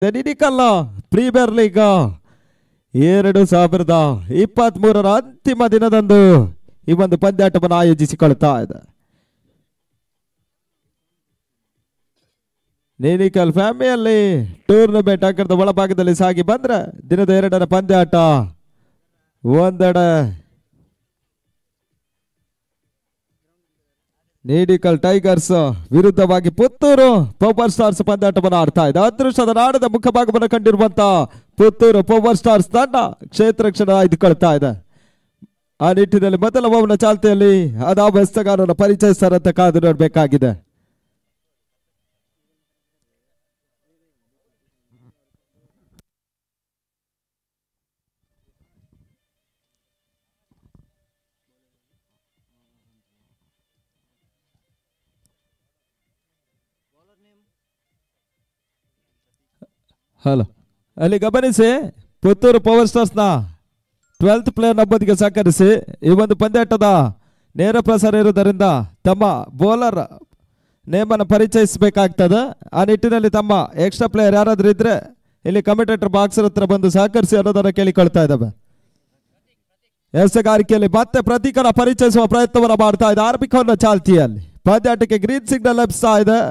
ನಿನಿಕಲ್ಲ premier league 2023ರ ಅಂತಿಮ ದಿನದಂದು ಈ ಒಂದು ಪಂದ್ಯಾಟವನ್ನು ಆಯೋಜಿಸಿಕೊಳ್ತಾ ಇದೆ. ನೇನಿಕಲ್ ಫ್ಯಾಮಿಲಿಯಲ್ಲಿ ಟೂರ್ನಮೆಂಟ್ ಅಂಕಣದ ಒಳಭಾಗದಲ್ಲಿ ಸಾಗಿ ಬಂದ್ರೆ ದಿನದ 2ರ ಪಂದ್ಯಾಟ ಒಂದೆಡೆ ನೇನಿಕಲ್ ಟೈಗರ್ಸ್ ವಿರುದ್ಧವಾಗಿ ಪುತ್ತೂರು ಪವರ್ ಸ್ಟಾರ್ಸ್ ಪಂದ್ಯಾಟವನ್ನು ಆಡ್ತಾ ಇದೆ. ಅದೃಷ್ಟದ ನಾಡದ ಮುಖಭಾಗವನ್ನು ಕಂಡಿರುವಂತ ಪುತ್ತೂರು ಪವರ್ ಸ್ಟಾರ್ಸ್ ತಂಡ ಕ್ಷೇತ್ರ ರಕ್ಷಣೆ ಆಯ್ದುಕೊಳ್ತಾ ಇದೆ. ಆ ನಿಟ್ಟಿನಲ್ಲಿ ಮೊದಲ ಓವರ್ನ ಚಾಲ್ತಿಯಲ್ಲಿ ಅದಾವ ಬೆಸ್ತಗಾರನ ಪರಿಚಯಿಸ್ತಾರಂತ ಕಾದು ನೋಡಬೇಕಾಗಿದೆ. ಹಲೋ, ಅಲ್ಲಿ ಗಮನಿಸಿ, ಪುತ್ತೂರು ಪವರ್ ಸ್ಟಾರ್ಸ್ ನ 12th ಪ್ಲೇಯರ್ ನಂಬರ್ಗೆ ಸಹಕರಿಸಿ ಈ ಒಂದು ಪಂದ್ಯಾಟದ ನೇರ ಪ್ರಸಾರ ಇರುವುದರಿಂದ ತಮ್ಮ ಬೌಲರ್ ನೇಮನ್ನು ಪರಿಚಯಿಸಬೇಕಾಗ್ತದೆ. ಆ ನಿಟ್ಟಿನಲ್ಲಿ ತಮ್ಮ ಎಕ್ಸ್ಟ್ರಾ ಪ್ಲೇಯರ್ ಯಾರಾದ್ರೂ ಇದ್ರೆ ಇಲ್ಲಿ ಕಮೆಂಟೇಟರ್ ಬಾಕ್ಸ್ ಹತ್ರ ಬಂದು ಸಹಕರಿಸಿ ಅನ್ನೋದನ್ನು ಕೇಳಿಕೊಳ್ತಾ ಇದ್ದಾವೆ. ಎಸೆಗಾರಿಕೆಯಲ್ಲಿ ಮತ್ತೆ ಪ್ರತೀಕರ ಪರಿಚಯಿಸುವ ಪ್ರಯತ್ನವನ್ನು ಮಾಡ್ತಾ ಇದೆ. ಆರಂಭಿಕವನ್ನು ಚಾಲ್ತಿಯಲ್ಲಿ ಪಂದ್ಯಾಟಕ್ಕೆ ಗ್ರೀನ್ ಸಿಗ್ನಲ್ ಲಭಿಸ್ತಾ ಇದೆ.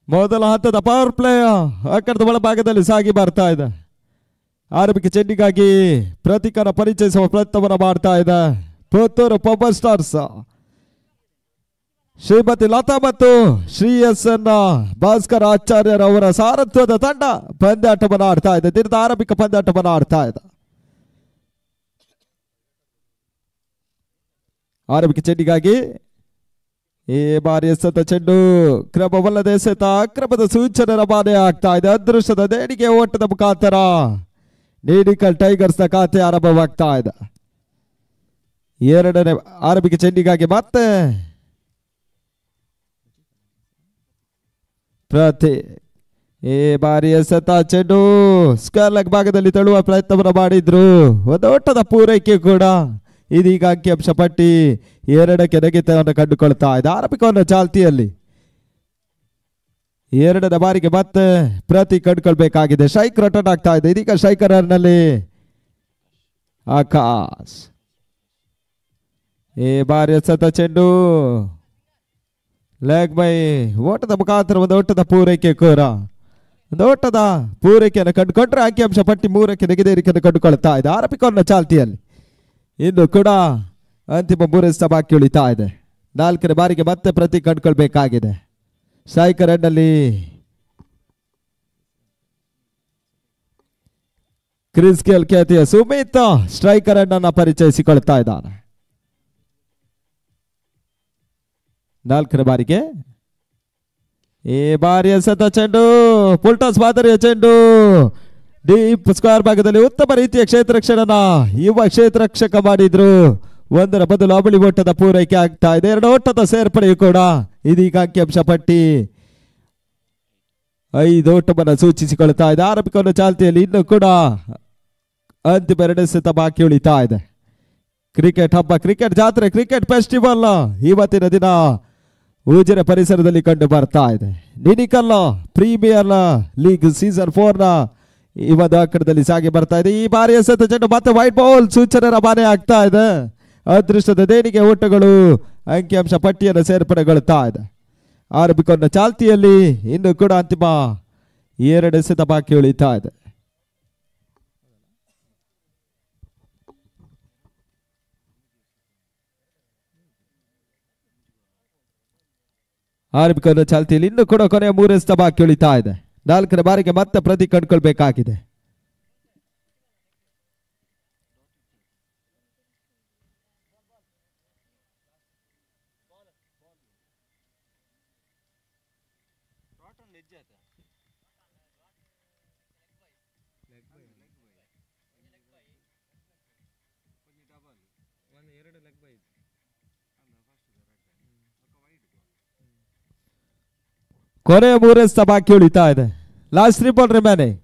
ಮೊದಲ ಹಂತದ ಪವರ್ ಪ್ಲೇ ಅಂಕಣದ ಒಳಭಾಗದಲ್ಲಿ ಸಾಗಿ ಬರ್ತಾ ಇದೆ. ಆರಂಭಿಕ ಚೆಂಡಿಗಾಗಿ ಪ್ರತೀಕರ ಪರಿಚಯಿಸುವ ಪ್ರಯತ್ನವನ್ನು ಮಾಡ್ತಾ ಇದೆ ಪುತ್ತೂರು ಪವರ್ ಸ್ಟಾರ್ಸ್. ಶ್ರೀಮತಿ ಲತಾ ಮತ್ತು ಶ್ರೀ ಎಸ್ ಎನ್ ಭಾಸ್ಕರ್ ಆಚಾರ್ಯರವರ ಸಾರಥ್ಯದ ತಂಡ ಪಂದ್ಯಾಟವನ್ನು ಆಡ್ತಾ ಇದೆ. ದಿನದ ಆರಂಭಿಕ ಪಂದ್ಯಾಟವನ್ನು ಆಡ್ತಾ ಇದೆ. ಆರಂಭಿಕ ಚೆಂಡಿಗಾಗಿ ಈ ಬಾರಿ ಎಸೆತ ಚೆಂಡು ಕ್ರಮವಲ್ಲದೆ ಎಸೆತ ಅಕ್ರಮದ ಸೂಚನೆ ರವಾನೆ ಆಗ್ತಾ ಇದೆ. ಅದೃಷ್ಟದ ದೇಣಿಗೆ ಓಟದ ಮುಖಾಂತರ ನೇನಿಕಲ್ ಟೈಗರ್ಸ್ ನ ಖಾತೆ ಆರಂಭವಾಗ್ತಾ ಇದೆ. 2ನೇ ಆರಂಭಿಕ ಚೆಂಡಿಗಾಗಿ ಮತ್ತೆ ಪ್ರತಿ ಈ ಬಾರಿ ಎಸೆತ ಚೆಂಡು ಸ್ಕರ್ಲಕ್ ಭಾಗದಲ್ಲಿ ತಳ್ಳುವ ಪ್ರಯತ್ನವನ್ನು ಮಾಡಿದ್ರು. ಒಂದು ಓಟದ ಪೂರೈಕೆ ಕೂಡ ಇದೀಗ ಅಂಕಿಅಂಶ ಪಟ್ಟಿ 2ಕ್ಕೆ ನೆಗೆತವನ್ನು ಕಂಡುಕೊಳ್ತಾ ಇದೆ. ಆರಂಭಿಕವನ್ನು ಚಾಲ್ತಿಯಲ್ಲಿ 2ನೇ ಬಾರಿಗೆ ಮತ್ತೆ ಪ್ರತಿ ಕಂಡುಕೊಳ್ಬೇಕಾಗಿದೆ. ಸ್ಟ್ರೈಕ್ ರೊಟೇಟ್ ಆಗ್ತಾ ಇದೆ. ಇದೀಗ ಸ್ಟ್ರೈಕರ್ ನಲ್ಲಿ ಆಕಾಶ್. ಈ ಬಾರಿ ಎಸೆತ ಚೆಂಡು ಲೆಗ್ ಬೈ ಓಟದ ಮುಖಾಂತರ ಒಂದು ಓಟದ ಪೂರೈಕೆ ಕೂಡ ಒಂದು ಓಟದ ಪೂರೈಕೆಯನ್ನು ಕಂಡುಕೊಂಡ್ರೆ ಅಂಕಿಅಂಶ ಪಟ್ಟಿ 3ಕ್ಕೆ ನೆಗೆದೇರಿಕೆಯನ್ನು ಕಂಡುಕೊಳ್ತಾ ಇದೆ. ಆರಂಭಿಕವನ್ನು ಚಾಲ್ತಿಯಲ್ಲಿ ಇನ್ನು ಕೂಡ ಅಂತಿಮ 3 ಬಾಕಿ ಉಳಿತಾ ಇದೆ. 4ನೇ ಬಾರಿಗೆ ಮತ್ತೆ ಪ್ರತಿ ಕಂಡುಕೊಳ್ಬೇಕಾಗಿದೆ. ಸ್ಟ್ರೈಕರ್ ನಲ್ಲಿ ಕ್ರಿಸ್ ಗೇಲ್ ಖ್ಯಾತಿಯ ಸುಮಿತ್ ಸ್ಟ್ರೈಕರ್ ಅನ್ನ ಪರಿಚಯಿಸಿಕೊಳ್ತಾ ಇದ್ದಾನೆ. 4ನೇ ಬಾರಿಗೆ ಈ ಬಾರಿಯ ಎಸೆತ ಚೆಂಡು ಫುಲ್ಟಾಸ್ ಮಾದರಿಯ ಚೆಂಡು ಡೀಪ್ ಸ್ಕ್ವೇರ್ ಭಾಗದಲ್ಲಿ ಉತ್ತಮ ರೀತಿಯ ಕ್ಷೇತ್ರ ರಕ್ಷಣೆನ ಯುವ ಕ್ಷೇತ್ರ ರಕ್ಷಕ ಮಾಡಿದ್ರು. 1ರ ಬದಲು ಅವಳಿ ಓಟದ ಪೂರೈಕೆ ಆಗ್ತಾ ಇದೆ. 2 ಓಟದ ಸೇರ್ಪಡೆಯು ಕೂಡ ಇದೀಗ ಅಂಕಿಅಂಶ ಪಟ್ಟಿ 5 ಓಟವನ್ನು ಸೂಚಿಸಿಕೊಳ್ತಾ ಇದೆ. ಆರಂಭಿಕವನ್ನು ಚಾಲ್ತಿಯಲ್ಲಿ ಇನ್ನು ಕೂಡ ಅಂತಿಮ 2 ಎಸೆತ ಬಾಕಿ ಉಳಿತಾ ಇದೆ. ಕ್ರಿಕೆಟ್ ಹಬ್ಬ, ಕ್ರಿಕೆಟ್ ಜಾತ್ರೆ, ಕ್ರಿಕೆಟ್ ಫೆಸ್ಟಿವಲ್ ಇವತ್ತಿನ ದಿನ ಉಜಿರೆ ಪರಿಸರದಲ್ಲಿ ಕಂಡು ಬರ್ತಾ ಇದೆ. ನೇನಿಕಲ್ ಪ್ರೀಮಿಯರ್ ಲೀಗ್ ಸೀಸನ್ 4ನ ಈ ಒಂದು ಅಂಕಣದಲ್ಲಿ ಸಾಗಿ ಬರ್ತಾ ಇದೆ. ಈ ಬಾರಿ ಎಸೆತ ಚೆಂಡು ಮತ್ತೆ ವೈಟ್ ಬಾಲ್ ಸೂಚನೆ ರವಾನೆ ಆಗ್ತಾ ಇದೆ. ಅದೃಷ್ಟದ ದೇಣಿಗೆ ಓಟಗಳು ಅಂಕಿಅಂಶ ಪಟ್ಟಿಯನ್ನು ಸೇರ್ಪಡೆಗೊಳ್ತಾ ಇದೆ. ಆರಂಭಿಕವನ್ನು ಚಾಲ್ತಿಯಲ್ಲಿ ಇನ್ನು ಕೂಡ ಅಂತಿಮ 2 ಎಸೆತ ಬಾಕಿ ಉಳಿತಾ ಇದೆ. ಆರಂಭಿಕವನ್ನು ಚಾಲ್ತಿಯಲ್ಲಿ ಇನ್ನು ಕೂಡ ಕೊನೆಯ 3 ಎಸೆತ ಬಾಕಿ ಉಳಿತಾ ಇದೆ. 4ನೇ ಬಾರಿಗೆ ಮತ್ತೆ ಪ್ರತಿ ಕಂಡುಕೊಳ್ಬೇಕಾಗಿದೆ. ಕೊನೆಯ 3 ಎಸೆತ ಬಾಕಿ ಉಳಿತಾ ಇದೆ. Last 3 ball remaining.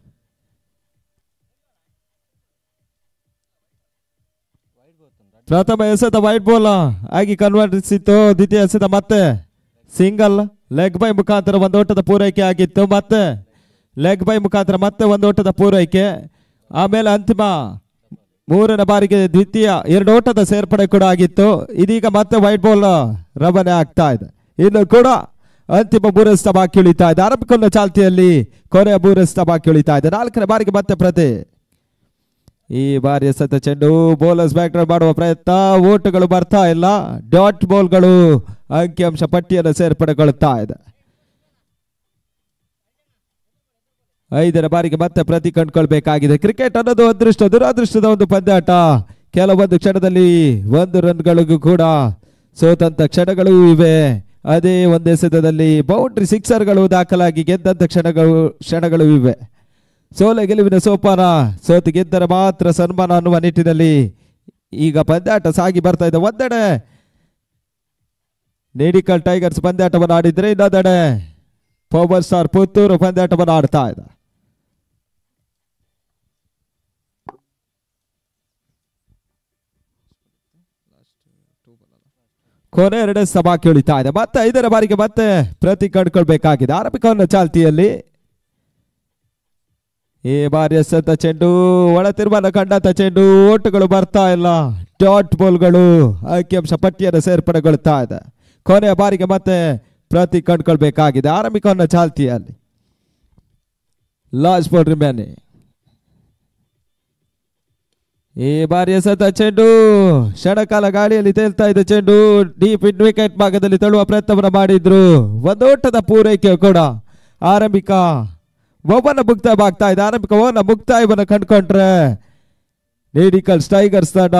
ಪ್ರಥಮ ಎಸೆತ ವೈಟ್ ಬಾಲ್ ಆಗಿ ಕನ್ವರ್ಟಿಸಿತ್ತು. ದ್ವಿತೀಯ ಎಸೆತ ಮತ್ತೆ ಸಿಂಗಲ್ ಲೆಗ್ ಬೈ ಮುಖಾಂತರ ಒಂದು ಓಟದ ಪೂರೈಕೆ ಆಗಿತ್ತು. ಮತ್ತೆ ಲೆಗ್ ಬೈ ಮುಖಾಂತರ ಮತ್ತೆ ಒಂದು ಓಟದ ಪೂರೈಕೆ. ಆಮೇಲೆ ಅಂತಿಮ ಮೂರನೇ ಬಾರಿಗೆ ದ್ವಿತೀಯ 2 ಓಟದ ಸೇರ್ಪಡೆ ಕೂಡ ಆಗಿತ್ತು. ಇದೀಗ ಮತ್ತೆ ವೈಟ್ ಬಾಲ್ ರವಾನೆ ಆಗ್ತಾ ಇದೆ. ಇನ್ನು ಕೂಡ ಅಂತಿಮ ಮೂರಸ್ತ ಬಾಕಿ ಉಳಿತಾ ಇದೆ. ಆರಂಭಿಕ ಚಾಲ್ತಿಯಲ್ಲಿ ಕೊನೆಯ ಮೂರಸ್ತ ಬಾಕಿ ಉಳಿತಾ ಇದೆ. 4ನೇ ಬಾರಿಗೆ ಮತ್ತೆ ಪ್ರತಿ ಈ ಬಾರಿ ಎಸೆತ ಚೆಂಡು ಬೌಲರ್ಸ್ ಬ್ಯಾಕ್ ಮಾಡುವ ಪ್ರಯತ್ನ. ಓಟುಗಳು ಬರ್ತಾ ಇಲ್ಲ. ಡಾಟ್ ಬಾಲ್ಗಳು ಅಂಕಿಅಂಶ ಪಟ್ಟಿಯನ್ನು ಸೇರ್ಪಡೆಗೊಳ್ಳುತ್ತಾ ಇದೆ. 5ನೇ ಬಾರಿಗೆ ಮತ್ತೆ ಪ್ರತಿ ಕಂಡುಕೊಳ್ಬೇಕಾಗಿದೆ. ಕ್ರಿಕೆಟ್ ಅನ್ನೋದು ಅದೃಷ್ಟ ದುರಾದೃಷ್ಟದ ಒಂದು ಪಂದ್ಯಾಟ. ಕೆಲವೊಂದು ಕ್ಷಣದಲ್ಲಿ 1 ರನ್ಗಳಿಗೂ ಕೂಡ ಸೋತಂತ ಕ್ಷಣಗಳು ಇವೆ. ಅದೇ ಒಂದೇ ಎಸೆತದಲ್ಲಿ ಬೌಂಡ್ರಿ ಸಿಕ್ಸರ್ಗಳು ದಾಖಲಾಗಿ ಗೆದ್ದಂತ ಕ್ಷಣಗಳು ಇವೆ. ಸೋಲೆ ಗೆಲುವಿನ ಸೋಪಾನ, ಸೋತು ಗೆದ್ದರೆ ಮಾತ್ರ ಸನ್ಮಾನ ಅನ್ನುವ ನಿಟ್ಟಿನಲ್ಲಿ ಈಗ ಪಂದ್ಯಾಟ ಸಾಗಿ ಬರ್ತಾ ಇದೆ. ಒಂದೆಡೆ ನೇಡಿಕಲ್ ಟೈಗರ್ಸ್ ಪಂದ್ಯಾಟವನ್ನು ಆಡಿದ್ರೆ, ಇನ್ನೊಂದೆಡೆ ಪವರ್ ಸ್ಟಾರ್ ಪುತ್ತೂರು ಪಂದ್ಯಾಟವನ್ನು ಆಡ್ತಾ ಇದೆ. ಕೊನೆ 2 ಬಾಕಿ ಉಳಿತಾ ಇದೆ. ಮತ್ತೆ 5ನೇ ಬಾರಿಗೆ ಮತ್ತೆ ಪ್ರತಿ ಕಂಡುಕೊಳ್ಬೇಕಾಗಿದೆ. ಆರಂಭಿಕ ಚಾಲ್ತಿಯಲ್ಲಿ ಈ ಬಾರಿ ಎಸೆತ ಚೆಂಡು ಒಳ ತೀರ್ಮಾನ ಕಂಡಂತ ಚೆಂಡು. ಓಟುಗಳು ಬರ್ತಾ ಇಲ್ಲ. ಡಾಟ್ ಬಾಲ್ಗಳು ಅಂಕಿಅಂಶ ಪಟ್ಟಿಯನ್ನು ಸೇರ್ಪಡೆಗೊಳ್ತಾ ಇದೆ. ಕೊನೆಯ ಬಾರಿಗೆ ಮತ್ತೆ ಪ್ರತಿ ಕಂಡುಕೊಳ್ಬೇಕಾಗಿದೆ. ಆರಂಭಿಕ ಚಾಲ್ತಿಯಲ್ಲಿ ಲಾಸ್ಟ್ ಬಾಲ್ ರಿಮೇನಿಂಗ್. ಈ ಬಾರಿ ಎಸೆತ ಚೆಂಡು ಕ್ಷಣಕಾಲ ಗಾಳಿಯಲ್ಲಿ ತೇಲ್ತಾ ಇದೆ. ಚೆಂಡು ಡೀಪ್ ಇನ್ ವಿಕೆಟ್ ಭಾಗದಲ್ಲಿ ತಳ್ಳುವ ಪ್ರಯತ್ನವನ್ನು ಮಾಡಿದ್ರು. ಒಂದು ಓಟದ ಪೂರೈಕೆ ಕೂಡ ಆರಂಭಿಕ ಓವರ್ನ ಮುಕ್ತಾಯವಾಗ್ತಾ ಇದೆ. ಆರಂಭಿಕ ಓವರ್ನ ಮುಕ್ತಾಯವನ್ನು ಕಂಡುಕೊಂಡ್ರೆ ನೇಡಿಕಲ್ ಟೈಗರ್ಸ್ ತಂಡ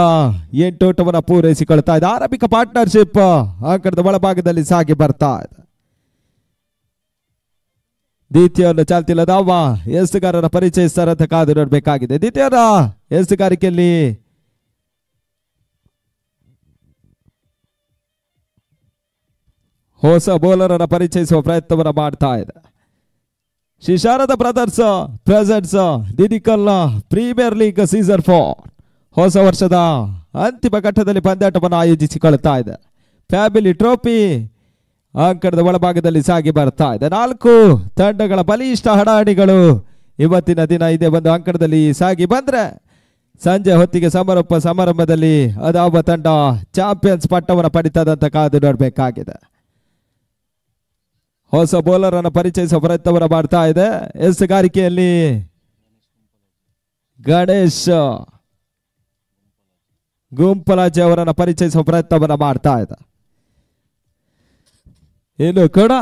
8 ಓಟವನ್ನು ಪೂರೈಸಿಕೊಳ್ತಾ ಇದೆ. ಆರಂಭಿಕ ಪಾರ್ಟ್ನರ್ಶಿಪ್ ಅಂಕಣದ ಒಳಭಾಗದಲ್ಲಿ ಸಾಗಿ ಬರ್ತಾ ಇದೆ. ದ್ವಿತೀಯವನ್ನು ಚಾಲ್ತಿಲ್ಲ ದಾವ ಎಸ್ತುಗಾರರ ಪರಿಚಯಿಸ್ತಾರಂತ ಕಾದು ನೋಡಬೇಕಾಗಿದೆ. ದ್ವಿತೀಯರ ಎಸ್ತುಗಾರಿಕೆಯಲ್ಲಿ ಹೊಸ ಬೌಲರನ್ನು ಪರಿಚಯಿಸುವ ಪ್ರಯತ್ನವನ್ನು ಮಾಡ್ತಾ ಇದೆ. ಶ್ರೀ ಶಾರದಾ ಬ್ರದರ್ಸ್ ಪ್ರೆಸೆಂಟ್ಸ್ ಡಿಡಿಕಲ್ ಪ್ರೀಮಿಯರ್ ಲೀಗ್ ಸೀಸನ್ 4 ಹೊಸ ವರ್ಷದ ಅಂತಿಮ ಘಟ್ಟದಲ್ಲಿ ಪಂದ್ಯಾಟವನ್ನು ಆಯೋಜಿಸಿಕೊಳ್ತಾ ಇದೆ. ಫ್ಯಾಮಿಲಿ ಟ್ರೋಫಿ ಅಂಕಣದ ಒಳಭಾಗದಲ್ಲಿ ಸಾಗಿ ಬರ್ತಾ ಇದೆ. 4 ತಂಡಗಳ ಬಲಿಷ್ಠ ಹಡಾಡಿಗಳು ಇವತ್ತಿನ ದಿನ ಇದೇ ಒಂದು ಅಂಕಣದಲ್ಲಿ ಸಾಗಿ ಬಂದ್ರೆ ಸಂಜೆ ಹೊತ್ತಿಗೆ ಸಮಾರಂಭದಲ್ಲಿ ಅದಾವ ತಂಡ ಚಾಂಪಿಯನ್ಸ್ ಪಟ್ಟವನ್ನು ಪಡಿತದಂತ ಕಾದು ನೋಡಬೇಕಾಗಿದೆ. ಹೊಸ ಬೌಲರ್ ಅನ್ನು ಪರಿಚಯಿಸುವ ಪ್ರಯತ್ನವನ್ನು ಮಾಡ್ತಾ ಇದೆ. ಎಸೆಗಾರಿಕೆಯಲ್ಲಿ ಗಣೇಶ್ ಗುಂಪಲಾಜಿ ಅವರನ್ನು ಪರಿಚಯಿಸುವ ಪ್ರಯತ್ನವನ್ನು ಮಾಡ್ತಾ ಇದೆ. ಇನ್ನು ಕೂಡ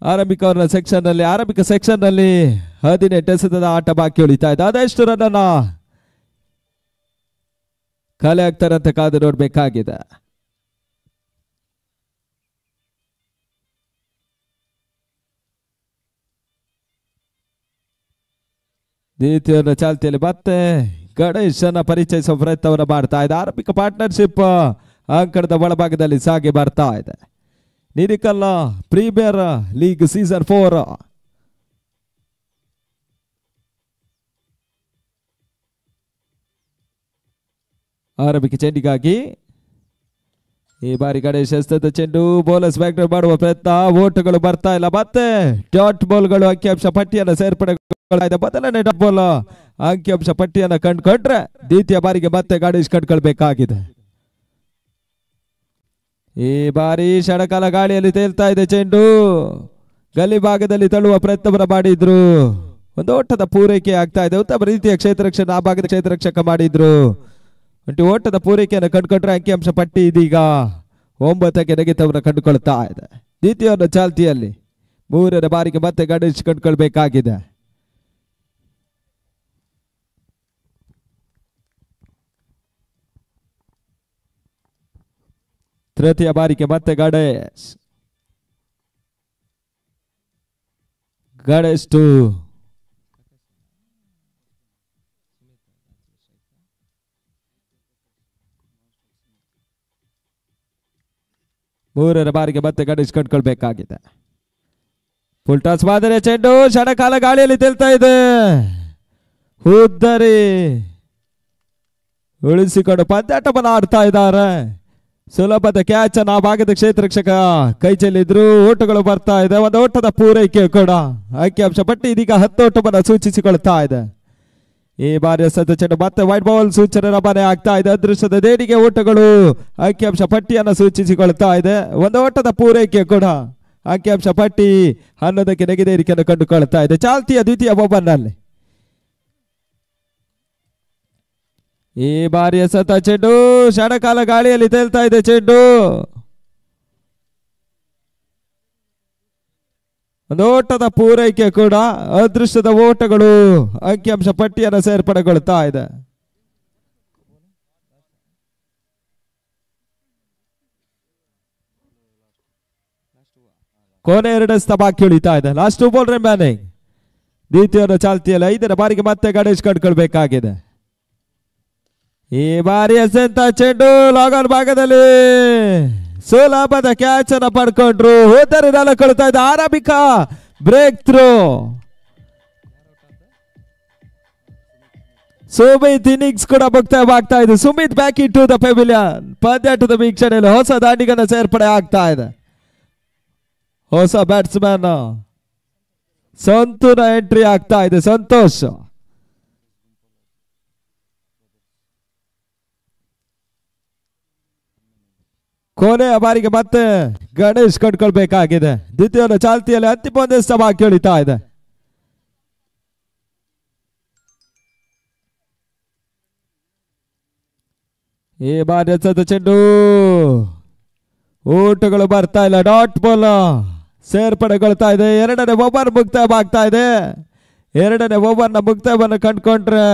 ಆರಂಭಿಕ ಸೆಕ್ಷನ್ ನಲ್ಲಿ 18 ಎಸೆತದ ಆಟ ಬಾಕಿ ಉಳಿತಾ ಇದೆ. ಅದೆಷ್ಟು ರನ್ ಅನ್ನ ಕಲೆ ಆಗ್ತಾರಂತ ಕಾದು ನೋಡಬೇಕಾಗಿದೆ. ದ್ವಿತೀಯ ಚಾಲ್ತಿಯಲ್ಲಿ ಮತ್ತೆ ಗಣೇಶನ ಪರಿಚಯಿಸುವ ಪ್ರಯತ್ನವನ್ನು ಮಾಡ್ತಾ ಇದೆ. ಆರಂಭಿಕ ಪಾರ್ಟ್ನರ್ಶಿಪ್ ಅಂಕಣದ ಒಳಭಾಗದಲ್ಲಿ ಸಾಗಿ ಬರ್ತಾ ಇದೆ. ನಿರಿಕಲ್ ಪ್ರೀಮಿಯರ್ ಲೀಗ್ ಸೀಸನ್ 4 ಆರಂಭಿಕ ಚೆಂಡಿಗಾಗಿ ಈ ಬಾರಿ ಗಣೇಶ್ ಎಸೆದ ಚೆಂಡು ಬೌಲರ್ಸ್ ಬ್ಯಾಕ್ ಮಾಡುವ ಪ್ರಯತ್ನ. ಓಟುಗಳು ಬರ್ತಾ ಇಲ್ಲ. ಮತ್ತೆ ಡಾಟ್ ಬಾಲ್ಗಳು ಅಂಕಿಅಂಶ ಪಟ್ಟಿಯನ್ನು ಸೇರ್ಪಡೆ ಬದಲನೇ ಡಾಟ್ ಬಾಲ್ ಅಂಕಿಅಂಶ ಪಟ್ಟಿಯನ್ನು ಕಂಡುಕೊಂಡ್ರೆ ದ್ವಿತೀಯ ಬಾರಿಗೆ ಮತ್ತೆ ಗಣೇಶ್ ಕಂಡುಕೊಳ್ಬೇಕಾಗಿದೆ. ಈ ಬಾರಿ ಕ್ಷಣಕಾಲ ಗಾಳಿಯಲ್ಲಿ ತೇಲ್ತಾ ಇದೆ. ಚೆಂಡು ಗಲಿ ಭಾಗದಲ್ಲಿ ತಳ್ಳುವ ಪ್ರಯತ್ನವನ್ನು ಮಾಡಿದ್ರು. ಒಂದು ಓಟದ ಪೂರೈಕೆ ಆಗ್ತಾ ಇದೆ. ಉತ್ತಮ ರೀತಿಯ ಕ್ಷೇತ್ರರಕ್ಷಣೆ ಆ ಭಾಗದ ಕ್ಷೇತ್ರರಕ್ಷಕ ಮಾಡಿದ್ರು. ಓಟದ ಪೂರೈಕೆಯನ್ನು ಕಂಡುಕೊಂಡ್ರೆ ಅಂಕಿಅಂಶ ಪಟ್ಟಿ ಇದೀಗ 9ಕ್ಕೆ ನೆಗೆತವನ್ನು ಕಂಡುಕೊಳ್ತಾ ಇದೆ. ದ್ವಿತೀಯ ಚಾಲ್ತಿಯಲ್ಲಿ 3ನೇ ಬಾರಿಗೆ ಮತ್ತೆ ಗಣೇಶ್ ಕಂಡುಕೊಳ್ಬೇಕಾಗಿದೆ. ತೃತೀಯ ಬಾರಿಗೆ ಮತ್ತೆ ಗಣೇಶ್ 2 3ನೇ ಬಾರಿಗೆ ಮತ್ತೆ ಗಣೇಶ್ ಕಂಡುಕೊಳ್ಬೇಕಾಗಿದೆ. ಫುಲ್ ಟಾಸ್ ಮಾದರಿ ಚೆಂಡು ಕ್ಷಣಕಾಲ ಗಾಳಿಯಲ್ಲಿ ತೇಲ್ತಾ ಇದೆ. ಉಳಿಸಿಕೊಂಡು ಪಂದ್ಯಾಟವನ್ನು ಆಡ್ತಾ ಇದ್ದಾರೆ. ಸುಲಭದ ಕ್ಯಾಚ್ ಅನ್ನು ಆ ಭಾಗದ ಕ್ಷೇತ್ರ ರಕ್ಷಕ ಕೈ ಚೆಲ್ಲಿದ್ರು. ಓಟಗಳು ಬರ್ತಾ ಇದೆ. ಒಂದು ಓಟದ ಪೂರೈಕೆ ಕೂಡ ಅಂಕಿಅಂಶ ಪಟ್ಟಿ ಇದೀಗ 10 ಓಟವನ್ನು ಸೂಚಿಸಿಕೊಳ್ತಾ ಇದೆ. ಈ ಬಾರಿಯ ಚೆಂಡು ಮತ್ತೆ ವೈಟ್ ಬಾಲ್ ಸೂಚನೆ ರವಾನೆ ಆಗ್ತಾ ಇದೆ. ಅದೃಷ್ಟದ ದೇಣಿಗೆ ಓಟಗಳು ಅಂಕಿಅಂಶ ಪಟ್ಟಿಯನ್ನು ಸೂಚಿಸಿಕೊಳ್ತಾ ಇದೆ. ಒಂದು ಓಟದ ಪೂರೈಕೆ ಕೂಡ ಅಂಕಿಅಂಶ ಪಟ್ಟಿ 11ಕ್ಕೆ ನೆಗೆದೇರಿಕೆಯನ್ನು ಕಂಡುಕೊಳ್ತಾ ಇದೆ. ಚಾಲ್ತಿಯ ದ್ವಿತೀಯ ಓವರ್ನಲ್ಲಿ ಈ ಬಾರಿಯ ಚೆಂಡು ಕ್ಷಣಕಾಲ ಗಾಳಿಯಲ್ಲಿ ತೇಲ್ತಾ ಇದೆ. ಚೆಂಡು ಒಂದು ಓಟದ ಪೂರೈಕೆ ಕೂಡ ಅದೃಷ್ಟದ ಓಟಗಳು ಅಂಕಿಅಂಶ ಪಟ್ಟಿಯನ್ನು ಸೇರ್ಪಡೆಗೊಳ್ತಾ ಇದೆ. ಕೊನೆ 2 ಬಾಕಿ ಉಳಿತಾ ಇದೆ. Last 2 ball remaining. ದ್ವಿತೀಯದ ಚಾಲ್ತಿಯಲ್ಲಿ 5ರ ಬಾರಿಗೆ ಮತ್ತೆ ಗಣೇಶ್ ಕಂಡುಕೊಳ್ಬೇಕಾಗಿದೆ. ಈ ಬಾರಿ ಎಸೆಂತ ಚೆಂಡು ಲಾಗನ್ ಭಾಗದಲ್ಲಿ ಸುಲಭದ ಕ್ಯಾಚ್ ಅನ್ನು ಪಡ್ಕೊಂಡ್ರು. ಹೋದರೆ ಕೊಳ್ತಾ ಇದೆ. ಆರಂಭಿಕ ಬ್ರೇಕ್ ಥ್ರೂ. ಸುಮಿತ್ ಇನ್ನಿಂಗ್ಸ್ ಕೂಡ ಮುಕ್ತಾಯವಾಗ್ತಾ ಇದೆ. Sumit back in to the pavilion. ಪಂದ್ಯಾಟದ ವೀಕ್ಷಣೆಯಲ್ಲಿ ಹೊಸ ದಾಂಡಿಗನ ಸೇರ್ಪಡೆ ಆಗ್ತಾ ಇದೆ. ಹೊಸ ಬ್ಯಾಟ್ಸ್ಮನ್ ಸಂತೂನ ಎಂಟ್ರಿ ಆಗ್ತಾ ಇದೆ. ಸಂತೋಷ್ ಕೊನೆಯ ಬಾರಿಗೆ ಮತ್ತೆ ಗಣೇಶ್ ಕಂಡುಕೊಳ್ಬೇಕಾಗಿದೆ. ದ್ವಿತೀಯದ ಚಾಲ್ತಿಯಲ್ಲಿ ಅಂತಿಮ ಒಂದೇ ಬಾಕಿ ಉಳಿತಾ ಇದೆ. ಈ ಬಾರಿ ಚೆಂಡು ಓಟಗಳು ಬರ್ತಾ ಇಲ್ಲ. ಡಾಟ್ ಬಾಲ್ ಸೇರ್ಪಡೆಗೊಳ್ತಾ ಇದೆ. 2ನೇ ಓವರ್ ಮುಕ್ತಾಯವಾಗ್ತಾ ಇದೆ. 2ನೇ ಓವರ್ನ ಮುಕ್ತಾಯವನ್ನು ಕಂಡುಕೊಂಡ್ರೆ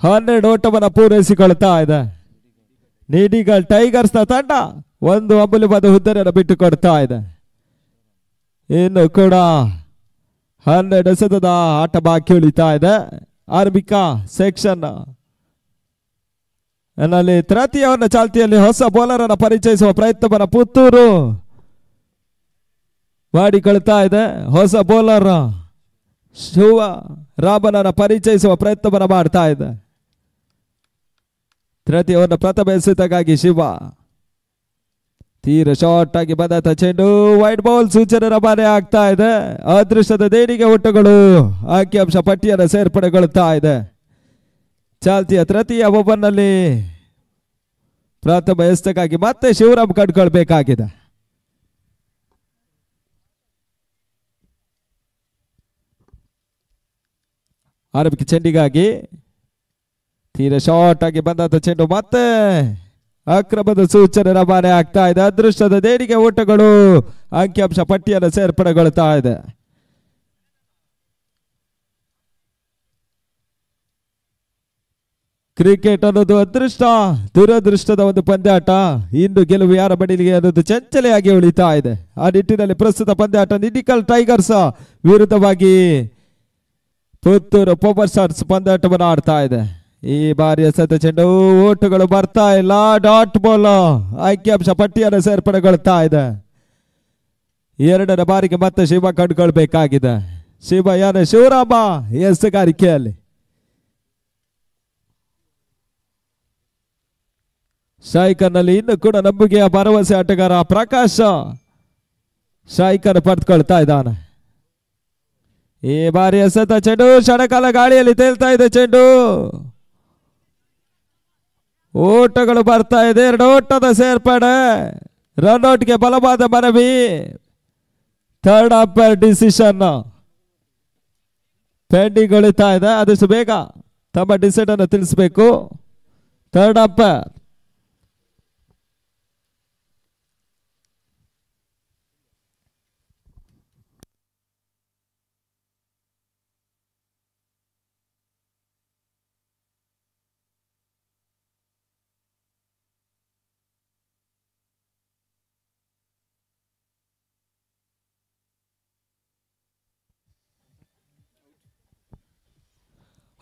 ಹನ್ನೆರಡು ಓಟವನ್ನು ಪೂರೈಸಿಕೊಳ್ತಾ ಇದೆ. ನೀಡಿಗಲ್ ಟೈಗರ್ಸ್ ನ ತಂಡ ಒಂದು ಅಮೂಲ್ಯವಾದ ಹುದ್ದೆಯನ್ನು ಬಿಟ್ಟುಕೊಡ್ತಾ ಇದೆ. ಇನ್ನು ಕೂಡ 12 ಎಸೆತದ ಆಟ ಬಾಕಿ ಉಳಿತಾ ಇದೆ. ಆರಂಭಿಕ ಸೆಕ್ಷನ್ ನಲ್ಲಿ ತೃತೀಯವನ್ನ ಚಾಲ್ತಿಯಲ್ಲಿ ಹೊಸ ಬೌಲರ್ ಅನ್ನು ಪರಿಚಯಿಸುವ ಪ್ರಯತ್ನವನ್ನು ಪುತ್ತೂರು ಮಾಡಿಕೊಳ್ತಾ ಇದೆ. ಹೊಸ ಬೌಲರ್ ಶಿವ ರಾಮನನ್ನು ಪರಿಚಯಿಸುವ ಪ್ರಯತ್ನವನ್ನು ಮಾಡ್ತಾ ಇದೆ. ತೃತೀಯವನ್ನು ಪ್ರಥಮ ಎಸೆತಕ್ಕಾಗಿ ಶಿವ ತೀರ ಶಾರ್ಟ್ ಆಗಿ ಬಂದ ಚೆಂಡು ವೈಟ್ ಬಾಲ್ ಸೂಚನೆ ರವಾನೆ ಆಗ್ತಾ ಇದೆ. ಅದೃಷ್ಟದ ದೇಣಿಗೆ ಓಟಗಳು ಅಂಕಿಅಂಶ ಪಟ್ಟಿಯನ್ನು ಸೇರ್ಪಡೆಗೊಳ್ತಾ ಇದೆ. ಚಾಲ್ತಿಯ ತೃತೀಯ ಓವರ್ನಲ್ಲಿ ಪ್ರಥಮ ಎಸೆತಕ್ಕಾಗಿ ಮತ್ತೆ ಶಿವರಾಮ್ ಕಂಡುಕೊಳ್ಬೇಕಾಗಿದೆ. ಆರಂಭಿಕ ಚೆಂಡಿಗಾಗಿ ತೀರ ಶಾರ್ಟ್ ಆಗಿ ಬಂದಂತ ಚೆಂಡು ಮತ್ತೆ ಅಕ್ರಮದ ಸೂಚನೆ ರವಾನೆ ಆಗ್ತಾ ಇದೆ. ಅದೃಷ್ಟದ ದೇಣಿಗೆ ಓಟಗಳು ಅಂಕಿಅಂಶ ಪಟ್ಟಿಯನ್ನು ಸೇರ್ಪಡೆಗೊಳ್ತಾ ಇದೆ. ಕ್ರಿಕೆಟ್ ಅನ್ನೋದು ಅದೃಷ್ಟ ದುರದೃಷ್ಟದ ಒಂದು ಪಂದ್ಯಾಟ. ಇಂದು ಗೆಲುವು ಯಾರ ಬಡಿಲಿಗೆ ಅನ್ನೋದು ಚಂಚಲೆಯಾಗಿ ಉಳಿತಾ ಇದೆ. ಆ ನಿಟ್ಟಿನಲ್ಲಿ ಪ್ರಸ್ತುತ ಪಂದ್ಯಾಟ ನಿಡಿಕಲ್ ಟೈಗರ್ಸ್ ವಿರುದ್ಧವಾಗಿ ಪುತ್ತೂರು ಪವರ್ ಸ್ಟಾರ್ಸ್ ಪಂದ್ಯಾಟವನ್ನು ಆಡ್ತಾ ಇದೆ. ಈ ಬಾರಿಯ ಚೆಂಡು ಓಟುಗಳು ಬರ್ತಾ ಇಲ್ಲ. ಡಾಟ್ ಬಾಲ್ ಅಂಕಿಅಂಶ ಪಟ್ಟಿಯನ್ನು ಸೇರ್ಪಡೆಗೊಳ್ತಾ ಇದೆ. 2ನೇ ಬಾರಿಗೆ ಮತ್ತೆ ಶಿವ ಕಂಡುಕೊಳ್ಬೇಕಾಗಿದೆ. ಶಿವ ಯಾನ ಶಿವರಾಮ ಎಸೆಗಾರಿಕೆಯಲ್ಲಿ ಸ್ಟ್ರೈಕರ್ನಲ್ಲಿ ಇನ್ನು ಕೂಡ ನಂಬಿಕೆಯ ಭರವಸೆ ಆಟಗಾರ ಪ್ರಕಾಶ್ ಸ್ಟ್ರೈಕರ್ ಪಡೆದುಕೊಳ್ತಾ ಇದ್ದಾನೆ. ಈ ಬಾರಿ ಎಸೆತ ಚೆಂಡು ಕ್ಷಣಕಾಲ ಗಾಳಿಯಲ್ಲಿ ತೇಲ್ತಾ ಇದೆ. ಚೆಂಡು ಓಟಗಳು ಬರ್ತಾ ಇದೆ. 2 ಓಟದ ಸೇರ್ಪಡೆ. ರನ್ಔಟ್ಗೆ ಬಲವಾದ ಮನವಿ. ಥರ್ಡ್ ಅಂಪೈರ್ ಡಿಸಿಷನ್ ಪೆಂಡಿಂಗ್ ಉಳಿತಾ ಇದೆ. ಆದಷ್ಟು ಬೇಗ ತಮ್ಮ ಡಿಸಿಷನ್ ಅನ್ನು ತಿಳಿಸಬೇಕು ಥರ್ಡ್ ಅಂಪೈರ್.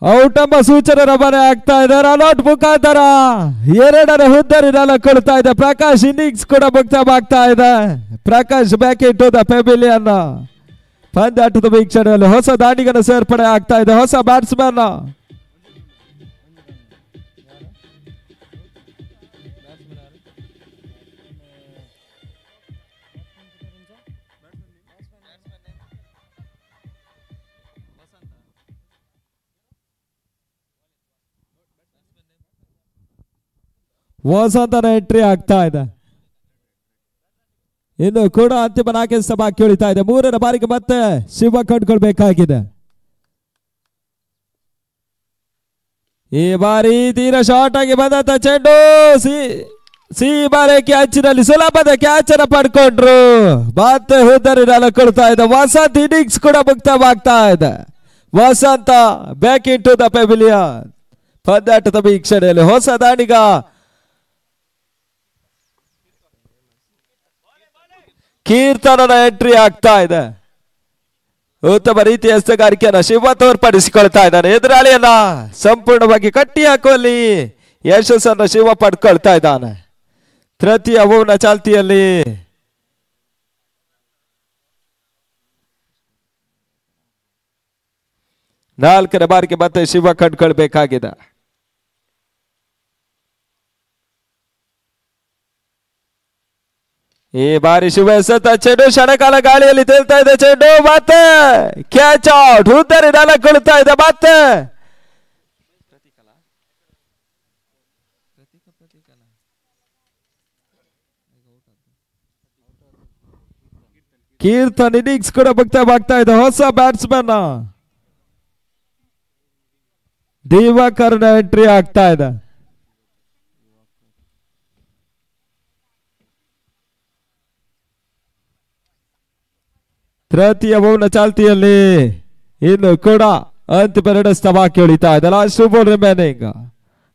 ಔಟ್ ಎಂಬ ಸೂಚನೆ ರವಾನೆ ಆಗ್ತಾ ಇದೆ. ರನ್ಔಟ್ ಮುಖಾಂತರ 2ರ ಹುದ್ದರಿ ಕೊಡ್ತಾ ಇದೆ. ಪ್ರಕಾಶ್ ಇನ್ನಿಂಗ್ಸ್ ಕೂಡ ಮುಕ್ತವಾಗ್ತಾ ಇದೆ. Prakash back in to the pavilion. ಪಂದ್ಯಾಟದ ವೀಕ್ಷಣೆಯಲ್ಲಿ ಹೊಸ ದಾಂಡಿಗನ ಸೇರ್ಪಡೆ ಆಗ್ತಾ ಇದೆ. ಹೊಸ ಬ್ಯಾಟ್ಸ್ಮನ್ ವಸಂತನ ಎಂಟ್ರಿ ಆಗ್ತಾ ಇದೆ. ಇನ್ನು ಕೂಡ ಅಂತಿಮ 4 ಎಸೆತ ಬಾಕಿ ಉಳಿತಾ ಇದೆ. 3ರ ಬಾರಿಗೆ ಮತ್ತೆ ಶಿವ ಕಂಡುಕೊಳ್ಬೇಕಾಗಿದೆ. ಈ ಬಾರಿ ತೀರ ಶಾರ್ಟ್ ಆಗಿ ಬಂದಂತ ಚೆಂಡು ಸಿ ಬಾರಿ ಕ್ಯಾಚಿನಲ್ಲಿ ಸುಲಭದ ಕ್ಯಾಚ್ ಅನ್ನು ಪಡ್ಕೊಂಡ್ರು. ಮತ್ತೆ ಹುದ್ದರಿ ಕೊಡ್ತಾ ಇದೆ. ವಸಂತ್ ಇನ್ನಿಂಗ್ಸ್ ಕೂಡ ಮುಕ್ತವಾಗ್ತಾ ಇದೆ. Vasanta back in to the pavilion. ಪಂದ್ಯಾಟದ ವೀಕ್ಷಣೆಯಲ್ಲಿ ಹೊಸ ದಾಂಡಿಗ ಕೀರ್ತನನ ಎಂಟ್ರಿ ಆಗ್ತಾ ಇದೆ. ಉತ್ತಮ ರೀತಿಯ ಎಸೆಗಾರಿಕೆಯನ್ನು ಶಿವ ತೋರ್ಪಡಿಸಿಕೊಳ್ತಾ ಇದ್ದಾನೆ. ಎದುರಾಳಿಯನ್ನ ಸಂಪೂರ್ಣವಾಗಿ ಕಟ್ಟಿ ಹಾಕುವಲ್ಲಿ ಯಶಸ್ಸನ್ನು ಶಿವ ಪಡ್ಕೊಳ್ತಾ ಇದ್ದಾನೆ. ತೃತೀಯ ಓವರ್ನ ಚಾಲ್ತಿಯಲ್ಲಿ ನಾಲ್ಕನೇ ಬಾರಿಗೆ ಮತ್ತೆ ಶಿವ ಕಂಡುಕೊಳ್ಬೇಕಾಗಿದೆ. ಈ ಬಾರಿ ಶಿವ ಎಸೆತ ಚೆಂಡು ಕ್ಷಣಕಾಲ ಗಾಳಿಯಲ್ಲಿ ತೇಲ್ತಾ ಇದೆ. ಚೆಂಡು ಮತ್ತೆ ಕ್ಯಾಚ್ ಔಟ್. ಹುದ್ದರಿ ಕೊಡ್ತಾ ಇದೆ. ಮತ್ತೆ ಕೀರ್ತನ್ ಇನ್ನಿಂಗ್ಸ್ ಕೂಡ ಮುಕ್ತವಾಗ್ತಾ ಇದೆ. ಹೊಸ ಬ್ಯಾಟ್ಸ್ಮನ್ ದಿವಾಕರ್ನ ಎಂಟ್ರಿ ಆಗ್ತಾ ಇದೆ. ತೃತೀಯ ಓವರ್ನ ಚಾಲ್ತಿಯಲ್ಲಿ ಇನ್ನು ಕೂಡ ಅಂತಿಮ 2 ಎಸೆತ ಬಾಕಿ ಉಳಿತಾ ಇದೆ. Last ball remaining.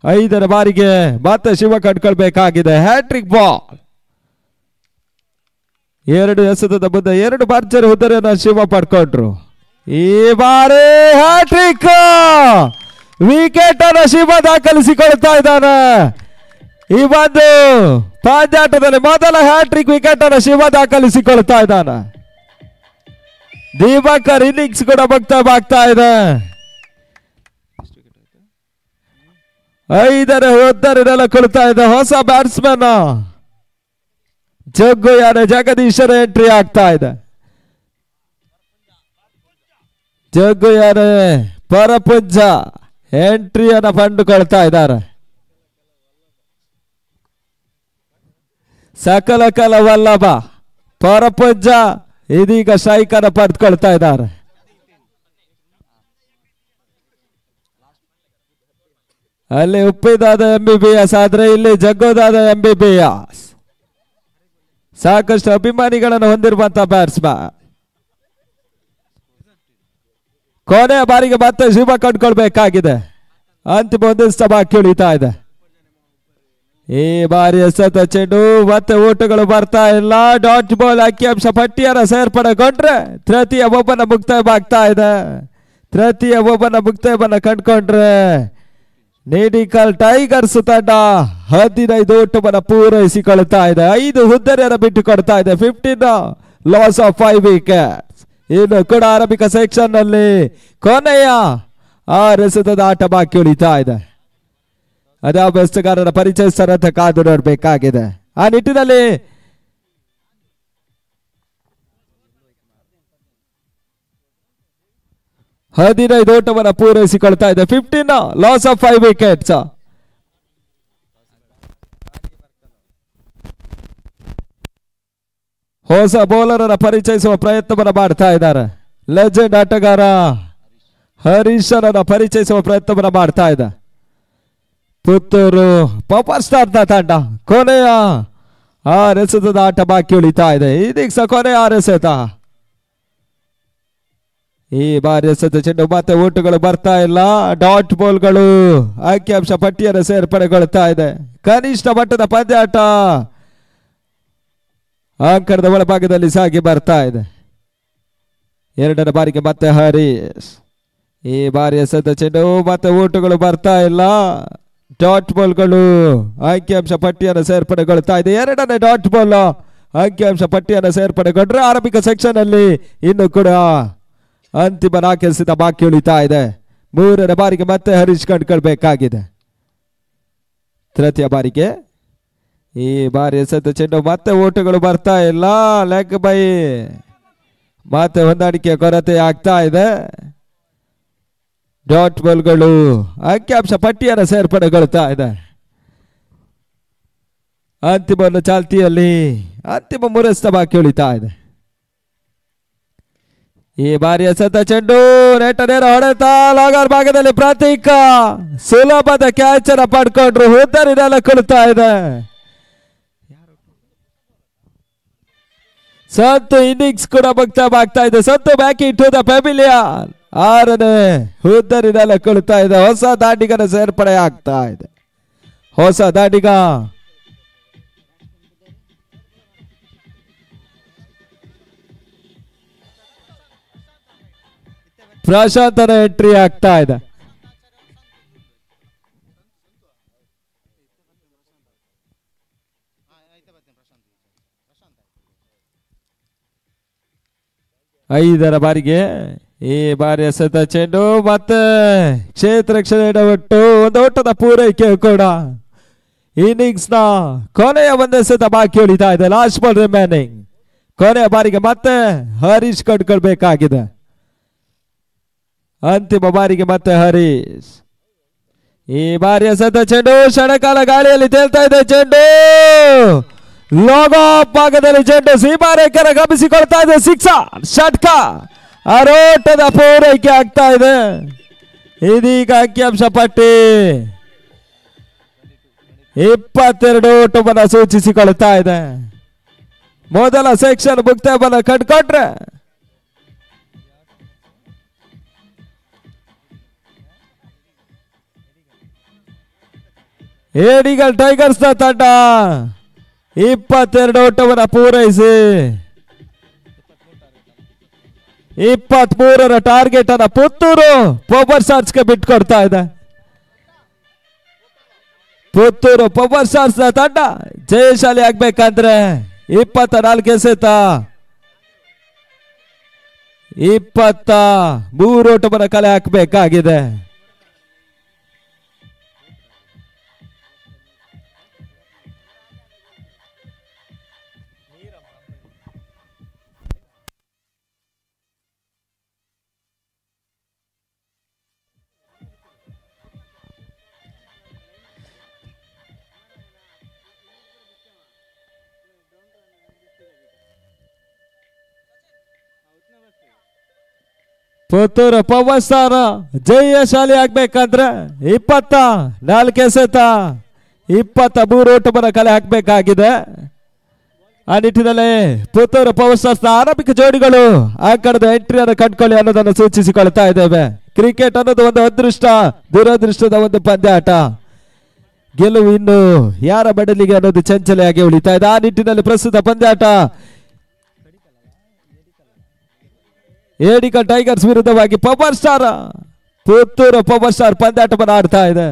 5ರ ಬಾರಿಗೆ ಮತ್ತೆ ಶಿವ ಕಂಡುಕೊಳ್ಬೇಕಾಗಿದೆ. Hat trick ball. 2 ಎಸೆತದ ಮುಂದೆ 2 ಭರ್ಜರಿ ಹುದ್ದರಿಯನ್ನು ಶಿವ ಪಡ್ಕೊಂಡ್ರು. ಈ ಬಾರಿ ಹ್ಯಾಟ್ರಿಕ್ ವಿಕೆಟ್ ಅನ್ನು ಶಿವ ದಾಖಲಿಸಿಕೊಳ್ತಾ ಇದ್ದಾನೆ. ಈ ಒಂದು ಪಂದ್ಯಾಟದಲ್ಲಿ ಮೊದಲ ಹ್ಯಾಟ್ರಿಕ್ ವಿಕೆಟ್ ಅನ್ನು ಶಿವ ದಾಖಲಿಸಿಕೊಳ್ತಾ ಇದ್ದಾನೆ. ದಿವಾಕರ್ ಇನ್ನಿಂಗ್ಸ್ ಕೂಡ ಮುಕ್ತವಾಗ್ತಾ ಇದೆ. 5ರ ಹುದ್ದರಿ ಕೊಡ್ತಾ ಇದೆ. ಹೊಸ ಬ್ಯಾಟ್ಸ್ಮನ್ ಜಗ್ಗುಯಾನೆ ಜಗದೀಶರ ಎಂಟ್ರಿ ಆಗ್ತಾ ಇದೆ. ಜಗ್ಗುಯಾನೆ ಪರಪುಂಜ ಎಂಟ್ರಿಯನ್ನು ಕಂಡುಕೊಳ್ತಾ ಇದ್ದಾರೆ. ಸಕಲ ಕಲ ವಲ್ಲಭ ಪರಪುಂಜ ಇದೀಗ ಸ್ಟ್ರೈಕ್ ಅನ್ನು ಪಡೆದುಕೊಳ್ತಾ ಇದ್ದಾರೆ. ಅಲ್ಲಿ ಉಪ್ಪಿದಾದ MBBS ಆದ್ರೆ ಇಲ್ಲಿ ಜಗ್ಗೋದಾದ MBBS. ಸಾಕಷ್ಟು ಅಭಿಮಾನಿಗಳನ್ನು ಹೊಂದಿರುವಂತಹ ಬ್ಯಾಟ್ಸ್ಮನ್. ಕೊನೆಯ ಬಾರಿಗೆ ಮತ್ತೆ ಶಿವ ಕಂಡುಕೊಳ್ಬೇಕಾಗಿದೆ. ಅಂತಿಮ 1 ಎಸೆತ ಬಾಕಿ ಉಳಿತಾ ಇದೆ. ಈ ಬಾರಿ ಎಸೆತ ಚೆಂಡು ಮತ್ತೆ ಓಟಗಳು ಬರ್ತಾ ಇಲ್ಲ. ಡಾಟ್ ಬಾಲ್ ಅಂಕಿಅಂಶ ಪಟ್ಟಿಯನ್ನು ಸೇರ್ಪಡೆಗೊಂಡ್ರೆ ತೃತೀಯ ಓವರ್ನ ಮುಕ್ತಾಯವಾಗ್ತಾ ಇದೆ. ತೃತೀಯ ಓವರ್ನ ಮುಕ್ತಾಯವನ್ನು ಕಂಡುಕೊಂಡ್ರೆ ನೇಡಿಕಲ್ ಟೈಗರ್ಸ್ ತಂಡ 15 ಓಟವನ್ನು ಪೂರೈಸಿಕೊಳ್ತಾ ಇದೆ. 5 ಹುದ್ದರಿಯನ್ನು ಬಿಟ್ಟು ಕೊಡ್ತಾ ಇದೆ. 15 ಲಾಸ್ ಆಫ್ 5 ವಿಕೆಟ್ಸ್. ಇನ್ನು ಕೂಡ ಆರಂಭಿಕ ಸೆಕ್ಷನ್ ನಲ್ಲಿ ಕೊನೆಯ 6 ಎಸೆತದ ಆಟ ಬಾಕಿ ಉಳಿತಾ ಇದೆ. ಅದೇ ಬೆಸ್ತಗಾರರ ಪರಿಚಯಿಸ್ತಾರಂತ ಕಾದು ನೋಡಬೇಕಾಗಿದೆ. ಆ ನಿಟ್ಟಿನಲ್ಲಿ ಹದಿನೈದು ಓಟವನ್ನು ಪೂರೈಸಿಕೊಳ್ತಾ ಇದೆ. 15 ಲಾಸ್ ಆಫ್ 5 ವಿಕೆಟ್ಸ್. ಹೊಸ ಬೌಲರ್ ಅನ್ನು ಪರಿಚಯಿಸುವ ಪ್ರಯತ್ನವನ್ನು ಮಾಡ್ತಾ ಇದ್ದಾರೆ. ಲೆಜೆಂಡ್ ಆಟಗಾರ ಹರೀಶನನ್ನು ಪರಿಚಯಿಸುವ ಪ್ರಯತ್ನವನ್ನು ಮಾಡ್ತಾ ಇದೆ ಪುತ್ತೂರು ಪವರ್ ಸ್ಟಾರ್ ತಂಡ. ಕೊನೆಯ 6 ಎಸೆತದ ಆಟ ಬಾಕಿ ಉಳಿತಾ ಇದೆ. ಇದೀಗ ಕೊನೆಯ 6 ಎಸೆತ. ಈ ಬಾರಿ ಎಸೆತ ಚೆಂಡು ಮತ್ತೆ ಓಟುಗಳು ಬರ್ತಾ ಇಲ್ಲ. ಡಾಟ್ ಬಾಲ್ಗಳು ಅಂಕಿಅಂಶ ಪಟ್ಟಿಯನ್ನು ಸೇರ್ಪಡೆಗೊಳ್ತಾ ಇದೆ. ಕನಿಷ್ಠ ಮಟ್ಟದ ಪಂದ್ಯಾಟ ಅಂಕಣದ ಒಳಭಾಗದಲ್ಲಿ ಸಾಗಿ ಬರ್ತಾ ಇದೆ. 2ರ ಬಾರಿಗೆ ಮತ್ತೆ ಹರೀಶ್. ಈ ಬಾರಿ ಎಸೆದ ಚೆಂಡು ಮತ್ತೆ ಓಟುಗಳು ಬರ್ತಾ ಇಲ್ಲ. ಡಾಟ್ ಬಾಲ್ಗಳು ಅಂಕಿಅಂಶ ಪಟ್ಟಿಯನ್ನು ಸೇರ್ಪಡೆಗೊಳ್ತಾ ಇದೆ. ಎರಡನೇ ಡಾಟ್ ಬಾಲ್ ಅಂಕಿಅಂಶ ಪಟ್ಟಿಯನ್ನು ಸೇರ್ಪಡೆಗೊಂಡ್ರೆ ಆರಂಭಿಕ ಸೆಕ್ಷನ್ ಅಲ್ಲಿ ಇನ್ನು ಕೂಡ ಅಂತಿಮ 4 ಎಸೆತ ಬಾಕಿ ಉಳಿತಾ ಇದೆ. 3ನೇ ಬಾರಿಗೆ ಮತ್ತೆ ಹರೀಶ್ ಕಂಡುಕೊಳ್ಬೇಕಾಗಿದೆ. ತೃತೀಯ ಬಾರಿಗೆ ಈ ಬಾರಿ ಎಸೆದ ಚೆಂಡು ಮತ್ತೆ ಓಟುಗಳು ಬರ್ತಾ ಇಲ್ಲ. ಲೆಗ್ ಬೈ ಮತ್ತೆ ಹೊಂದಾಣಿಕೆ ಕೊರತೆ ಆಗ್ತಾ ಇದೆ. ಡಾಟ್ ಬಾಲ್ಗಳು ಅಂಕಿಅಂಶ ಪಟ್ಟಿಯನ್ನು ಸೇರ್ಪಡೆಗೊಳ್ತಾ ಇದೆ. ಅಂತಿಮ ಚಾಲ್ತಿಯಲ್ಲಿ ಅಂತಿಮ 3 ಎಸೆತ ಬಾಕಿ ಉಳಿತಾ ಇದೆ. ಈ ಬಾರಿ ಎಸೆದ ಚೆಂಡು ನೆಟ್ಟ ನೇರ ಹೊಡೆತ ಲಾಗರ್ ಭಾಗದಲ್ಲಿ ಪ್ರತೀಕ ಸುಲಭದ ಕ್ಯಾಚ್ ಅನ್ನು ಪಡ್ಕೊಂಡ್ರು. ಹುದ್ದರಿನೆಲ್ಲ ಕೊಡ್ತಾ ಇದೆ. ಸಂತು ಇನ್ನಿಂಗ್ಸ್ ಕೂಡ ಮುಕ್ತವಾಗ್ತಾ ಇದೆ. Santu backing to the pavilion 6ನೇ ಹುದ್ದರಿನೆಲ್ಲ ಕೊಡ್ತಾ ಇದೆ. ಹೊಸ ದಾಂಡಿಗನ ಸೇರ್ಪಡೆ ಆಗ್ತಾ ಇದೆ. ಹೊಸ ದಾಂಡಿಗ ಪ್ರಶಾಂತನ ಎಂಟ್ರಿ ಆಗ್ತಾ ಇದೆ. ಐದರ ಬಾರಿಗೆ ಈ ಬಾರಿ ಎಸೆದ ಚೆಂಡು ಮತ್ತೆ ಕ್ಷೇತ್ರ ರಕ್ಷಣೆ ಒಟ್ಟು ಒಂದು ಓಟದ ಪೂರೈಕೆ ಕೂಡ. ಇನ್ನಿಂಗ್ಸ್ ನ ಕೊನೆಯ 1 ಎಸೆತ ಬಾಕಿ ಉಳಿತಾ ಇದೆ. Last ball remaining. ಕೊನೆಯ ಬಾರಿಗೆ ಮತ್ತೆ ಹರೀಶ್ ಕಂಡುಕೊಳ್ಬೇಕಾಗಿದೆ. ಅಂತಿಮ ಬಾರಿಗೆ ಮತ್ತೆ ಹರೀಶ್. ಈ ಬಾರಿ ಎಸೆದ ಚೆಂಡು ಕ್ಷಣಕಾಲ ಗಾಳಿಯಲ್ಲಿ ತೇಲ್ತಾ ಇದೆ. ಚೆಂಡು ಲೋಗೋ ಭಾಗದಲ್ಲಿ ಚೆಂಡು ಸೀಮಾರೇಖರ ಗಮನಿಸಿಕೊಳ್ತಾ ಇದೆ. ಸಿಕ್ಸರ್ ಷಟ್ಕ ಅರೋಟದ ಪೂರೈಕೆ ಆಗ್ತಾ ಇದೆ. ಇದೀಗ ಅಂಕಿಅಂಶ ಪಟ್ಟಿ 22 ಓಟವನ್ನು ಸೂಚಿಸಿಕೊಳ್ತಾ ಇದೆ. ಮೊದಲ ಸೆಕ್ಷನ್ ಮುಕ್ತಾಯವನ್ನು ಕಂಡುಕೊಂಡ್ರೆ ಏಡಿಗಲ್ ಟೈಗರ್ಸ್ ನ ತಂಡ 22 ಓಟವನ್ನು ಪೂರೈಸಿ 23ರ ಟಾರ್ಗೆಟ್ ಅನ್ನ ಪುತ್ತೂರು ಪವರ್ ಸ್ಟಾರ್ಸ್ ಗೆ ಬಿಟ್ಕೊಡ್ತಾ ಇದೆ. ಪುತ್ತೂರು ಪವರ್ ಸ್ಟಾರ್ಸ್ ನ ತಂಡ ಜಯಶಾಲಿ ಆಗ್ಬೇಕಂದ್ರೆ 24 ಎಸೆತ 23 ಓಟವನ್ನು ಕಲೆ ಹಾಕಬೇಕಾಗಿದೆ. ಪುತ್ತೂರು ಪವರ್ ಸ್ಟಾರ್ ಜಯಶಾಲಿ ಆಗ್ಬೇಕಂದ್ರೆ 24 ಎಸೆತ 23 ಓಟವನ್ನು ಕಲೆ ಹಾಕಬೇಕಾಗಿದೆ. ಆ ನಿಟ್ಟಿನಲ್ಲಿ ಪುತ್ತೂರು ಪವರ್ ಸ್ಟಾರ್ಸ್ ಆರಂಭಿಕ ಜೋಡಿಗಳು ಆ ಕಡೆದ ಎಂಟ್ರಿಯನ್ನು ಕಂಡುಕೊಳ್ಳಿ ಅನ್ನೋದನ್ನು ಸೂಚಿಸಿಕೊಳ್ತಾ ಇದ್ದೇವೆ. ಕ್ರಿಕೆಟ್ ಅನ್ನೋದು ಒಂದು ಅದೃಷ್ಟ ದುರದೃಷ್ಟದ ಒಂದು ಪಂದ್ಯಾಟ. ಗೆಲುವು ಇನ್ನು ಯಾರ ಬಡಲಿಗೆ ಅನ್ನೋದು ಚಂಚಲೆಯಾಗಿ ಉಳಿತಾ ಇದೆ. ಆ ನಿಟ್ಟಿನಲ್ಲಿ ಪ್ರಸ್ತುತ ಪಂದ್ಯಾಟ ಏಡಿಗಲ್ ಟೈಗರ್ಸ್ ವಿರುದ್ಧವಾಗಿ power star Puttur power star ಪಂದ್ಯಾಟವನ್ನು ಆಡ್ತಾ ಇದೆ.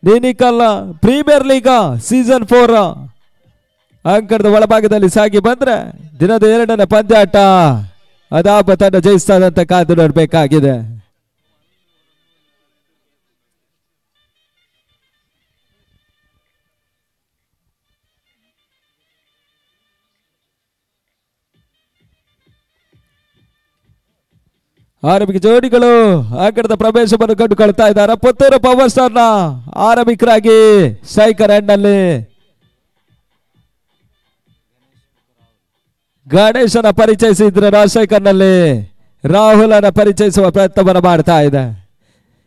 ನೀನಿಕಲ್ ಪ್ರೀಮಿಯರ್ ಲೀಗ್ ಸೀಸನ್ 4 ಅಂಕಣದ ಒಳಭಾಗದಲ್ಲಿ ಸಾಗಿ ಬಂದ್ರೆ ದಿನದ 2ನೇ ಪಂದ್ಯಾಟ ಅದಾಪ ತಂಡ ಜಯಿಸ್ತದಂತ ಕಾದು ನೋಡಬೇಕಾಗಿದೆ. ಆರಂಭಿಕ ಜೋಡಿಗಳು ಅಂಕಣದ ಪ್ರವೇಶವನ್ನು ಕಂಡುಕೊಳ್ತಾ ಇದ್ದಾರೆ. ಪುತ್ತೂರು ಪವರ್ ಸ್ಟಾರ್ ನ ಆರಂಭಿಕರಾಗಿ ಸ್ಟ್ರೈಕರ್ ಎಂಡ್ ನಲ್ಲಿ ಗಣೇಶನ ಪರಿಚಯಿಸಿದ್ರೆ ಸ್ಟ್ರೈಕರ್ ನಲ್ಲಿ ರಾಹುಲ್ ಅನ್ನ ಪರಿಚಯಿಸುವ ಪ್ರಯತ್ನವನ್ನು ಮಾಡ್ತಾ ಇದೆ.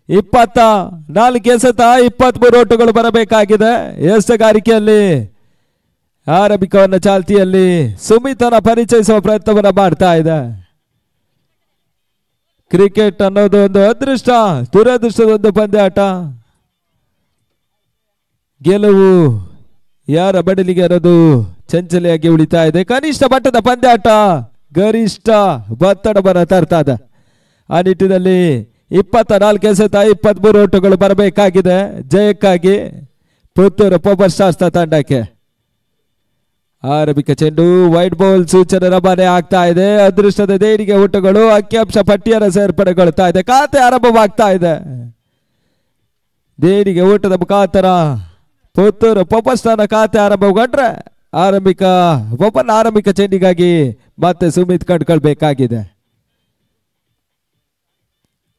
24 ಎಸೆತ 23 ಓಟಗಳು ಬರಬೇಕಾಗಿದೆ. ಎಸೆಗಾರಿಕೆಯಲ್ಲಿ ಆರಂಭಿಕವನ್ನ ಚಾಲ್ತಿಯಲ್ಲಿ ಸುಮಿತನ ಪರಿಚಯಿಸುವ ಪ್ರಯತ್ನವನ್ನು ಮಾಡ್ತಾ ಇದೆ. ಕ್ರಿಕೆಟ್ ಅನ್ನೋದು ಒಂದು ಅದೃಷ್ಟ ದುರದೃಷ್ಟದ ಒಂದು ಪಂದ್ಯಾಟ. ಗೆಲುವು ಯಾರ ಬಡಲಿಗೆ ಅನ್ನೋದು ಚಂಚಲೆಯಾಗಿ ಉಳಿತಾ ಇದೆ. ಕನಿಷ್ಠ ಮಟ್ಟದ ಪಂದ್ಯಾಟ ಗರಿಷ್ಠ ಒತ್ತಡವನ್ನು ತರ್ತಾ ಇದೆ. ಆ ನಿಟ್ಟಿನಲ್ಲಿ 24 ಎಸೆತ 23 ಓಟಗಳು ಬರಬೇಕಾಗಿದೆ ಜಯಕ್ಕಾಗಿ ಪುತ್ತೂರು ಪವರ್ ಸ್ಟಾರ್ಸ್ ತಂಡಕ್ಕೆ. ಆರಂಭಿಕ ಚೆಂಡು ವೈಟ್ ಬಾಲ್ ಸೂಚನೆ ರವಾನೆ ಆಗ್ತಾ ಇದೆ. ಅದೃಷ್ಟದ ದೇಣಿಗೆ ಓಟಗಳು ಅಂಕಿಅಂಶ ಪಟ್ಟಿಯನ್ನು ಸೇರ್ಪಡೆಗೊಳ್ತಾ ಇದೆ. ಖಾತೆ ಆರಂಭವಾಗ್ತಾ ಇದೆ. ದೇಣಿಗೆ ಓಟದ ಮುಖಾಂತರ ಪುತ್ತೂರು ಪವರ್ ಸ್ಟಾರ್ನ ಖಾತೆ ಆರಂಭಗೊಂಡ್ರೆ ಆರಂಭಿಕ ಚೆಂಡಿಗಾಗಿ ಮತ್ತೆ ಸುಮಿತ್ ಕಂಡುಕೊಳ್ಬೇಕಾಗಿದೆ.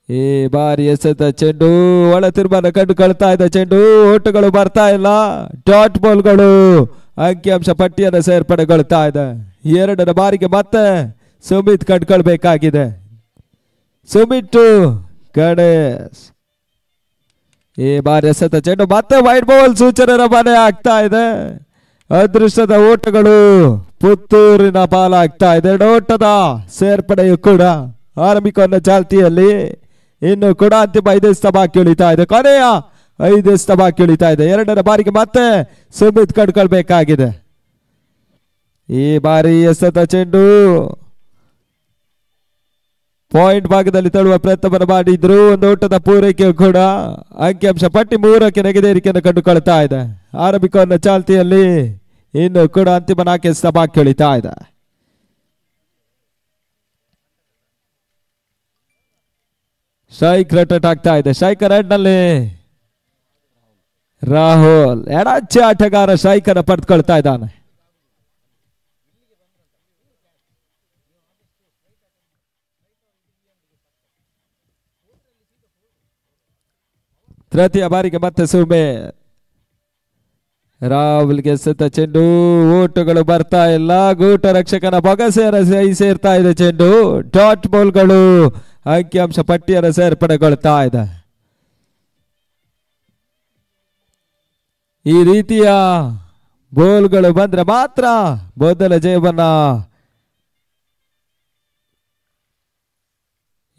ಈ ಬಾರಿ ಎಸೆತ ಚೆಂಡು ಒಳ ತೀರ್ಮಾನ ಕಂಡುಕೊಳ್ತಾ ಇದೆ. ಚೆಂಡು ಓಟಗಳು ಬರ್ತಾ ಇಲ್ಲ. ಡಾಟ್ ಬಾಲ್ಗಳು ಅಂಕಿಅಂಶ ಪಟ್ಟಿಯನ್ನು ಸೇರ್ಪಡೆಗೊಳ್ತಾ ಇದೆ. 2ರ ಬಾರಿಗೆ ಮತ್ತೆ ಸುಮಿತ್ ಕಂಡುಕೊಳ್ಬೇಕಾಗಿದೆ. ಸುಮಿತ್ ಗಣೇಶ್ ಈ ಬಾರಿ ಎಸೆತ ಚೆಂಡು ಮತ್ತೆ ವೈಟ್ ಬಾಲ್ ಸೂಚನೆ ರವಾನೆ ಆಗ್ತಾ ಇದೆ. ಅದೃಷ್ಟದ ಓಟಗಳು ಪುತ್ತೂರಿನ ಪಾಲಾಗ್ತಾ ಇದೆ. 2 ಓಟದ ಸೇರ್ಪಡೆಯು ಕೂಡ ಆರಂಭಿಕ ಚಾಲ್ತಿಯಲ್ಲಿ ಇನ್ನು ಕೂಡ ಅಂತಿಮ 5 ಎಸೆತ ಬಾಕಿ ಉಳಿತಾ ಇದೆ. ಕೊನೆಯ 5 ಎಸೆತ ಬಾಕಿ ಉಳಿತಾ ಇದೆ. 2ರ ಬಾರಿಗೆ ಮತ್ತೆ ಸುಮಿತ್ ಕಂಡುಕೊಳ್ಬೇಕಾಗಿದೆ. ಈ ಬಾರಿ ಎಸೆತ ಚೆಂಡು ಪಾಯಿಂಟ್ ಭಾಗದಲ್ಲಿ ತಳ್ಳುವ ಪ್ರಯತ್ನವನ್ನು ಮಾಡಿದ್ರು. ಒಂದು ಓಟದ ಪೂರೈಕೆಯು ಕೂಡ ಅಂಕಿಅಂಶ ಪಟ್ಟಿ 3ಕ್ಕೆ ನೆಗೆದೇರಿಕೆಯನ್ನು ಕಂಡುಕೊಳ್ತಾ ಇದೆ. ಆರಂಭಿಕ ಚಾಲ್ತಿಯಲ್ಲಿ ಇನ್ನು ಕೂಡ ಅಂತಿಮ 4 ಎಸೆತ ಬಾಕಿ ಉಳಿತಾ ಇದೆ. ಸ್ಟ್ರೈಕ್ ರೇಟ್ ಆಗ್ತಾ ಇದೆ. ಸ್ಟ್ರೈಕರ್ ಹೆಡ್ ನಲ್ಲಿ ರಾಹುಲ್ ಎಡಚ್ಚೆ ಆಟಗಾರ ಸ್ಟ್ರೈಕರ್ ಪಡೆದುಕೊಳ್ತಾ ಇದ್ದಾನೆ. ತೃತೀಯ ಬಾರಿಗೆ ಮತ್ತೆ ಸುಮಿತ್. ರಾಹುಲ್ಗೆ ಎಸೆತ ಚೆಂಡು ಓಟಗಳು ಬರ್ತಾ ಇಲ್ಲ. ಗೂಟ ರಕ್ಷಕನ ಬೊಗಸೆಯನ್ನು ಸೇರ್ತಾ ಇದೆ ಚೆಂಡು. ಡಾಟ್ ಬಾಲ್ಗಳು ಅಂಕಿಅಂಶ ಪಟ್ಟಿಯನ್ನು ಸೇರ್ಪಡೆಗೊಳ್ತಾ ಇದೆ. ಈ ರೀತಿಯ ಬೋಲ್ಗಳು ಬಂದ್ರೆ ಮಾತ್ರ ಮೊದಲ ಜಯವನ್ನ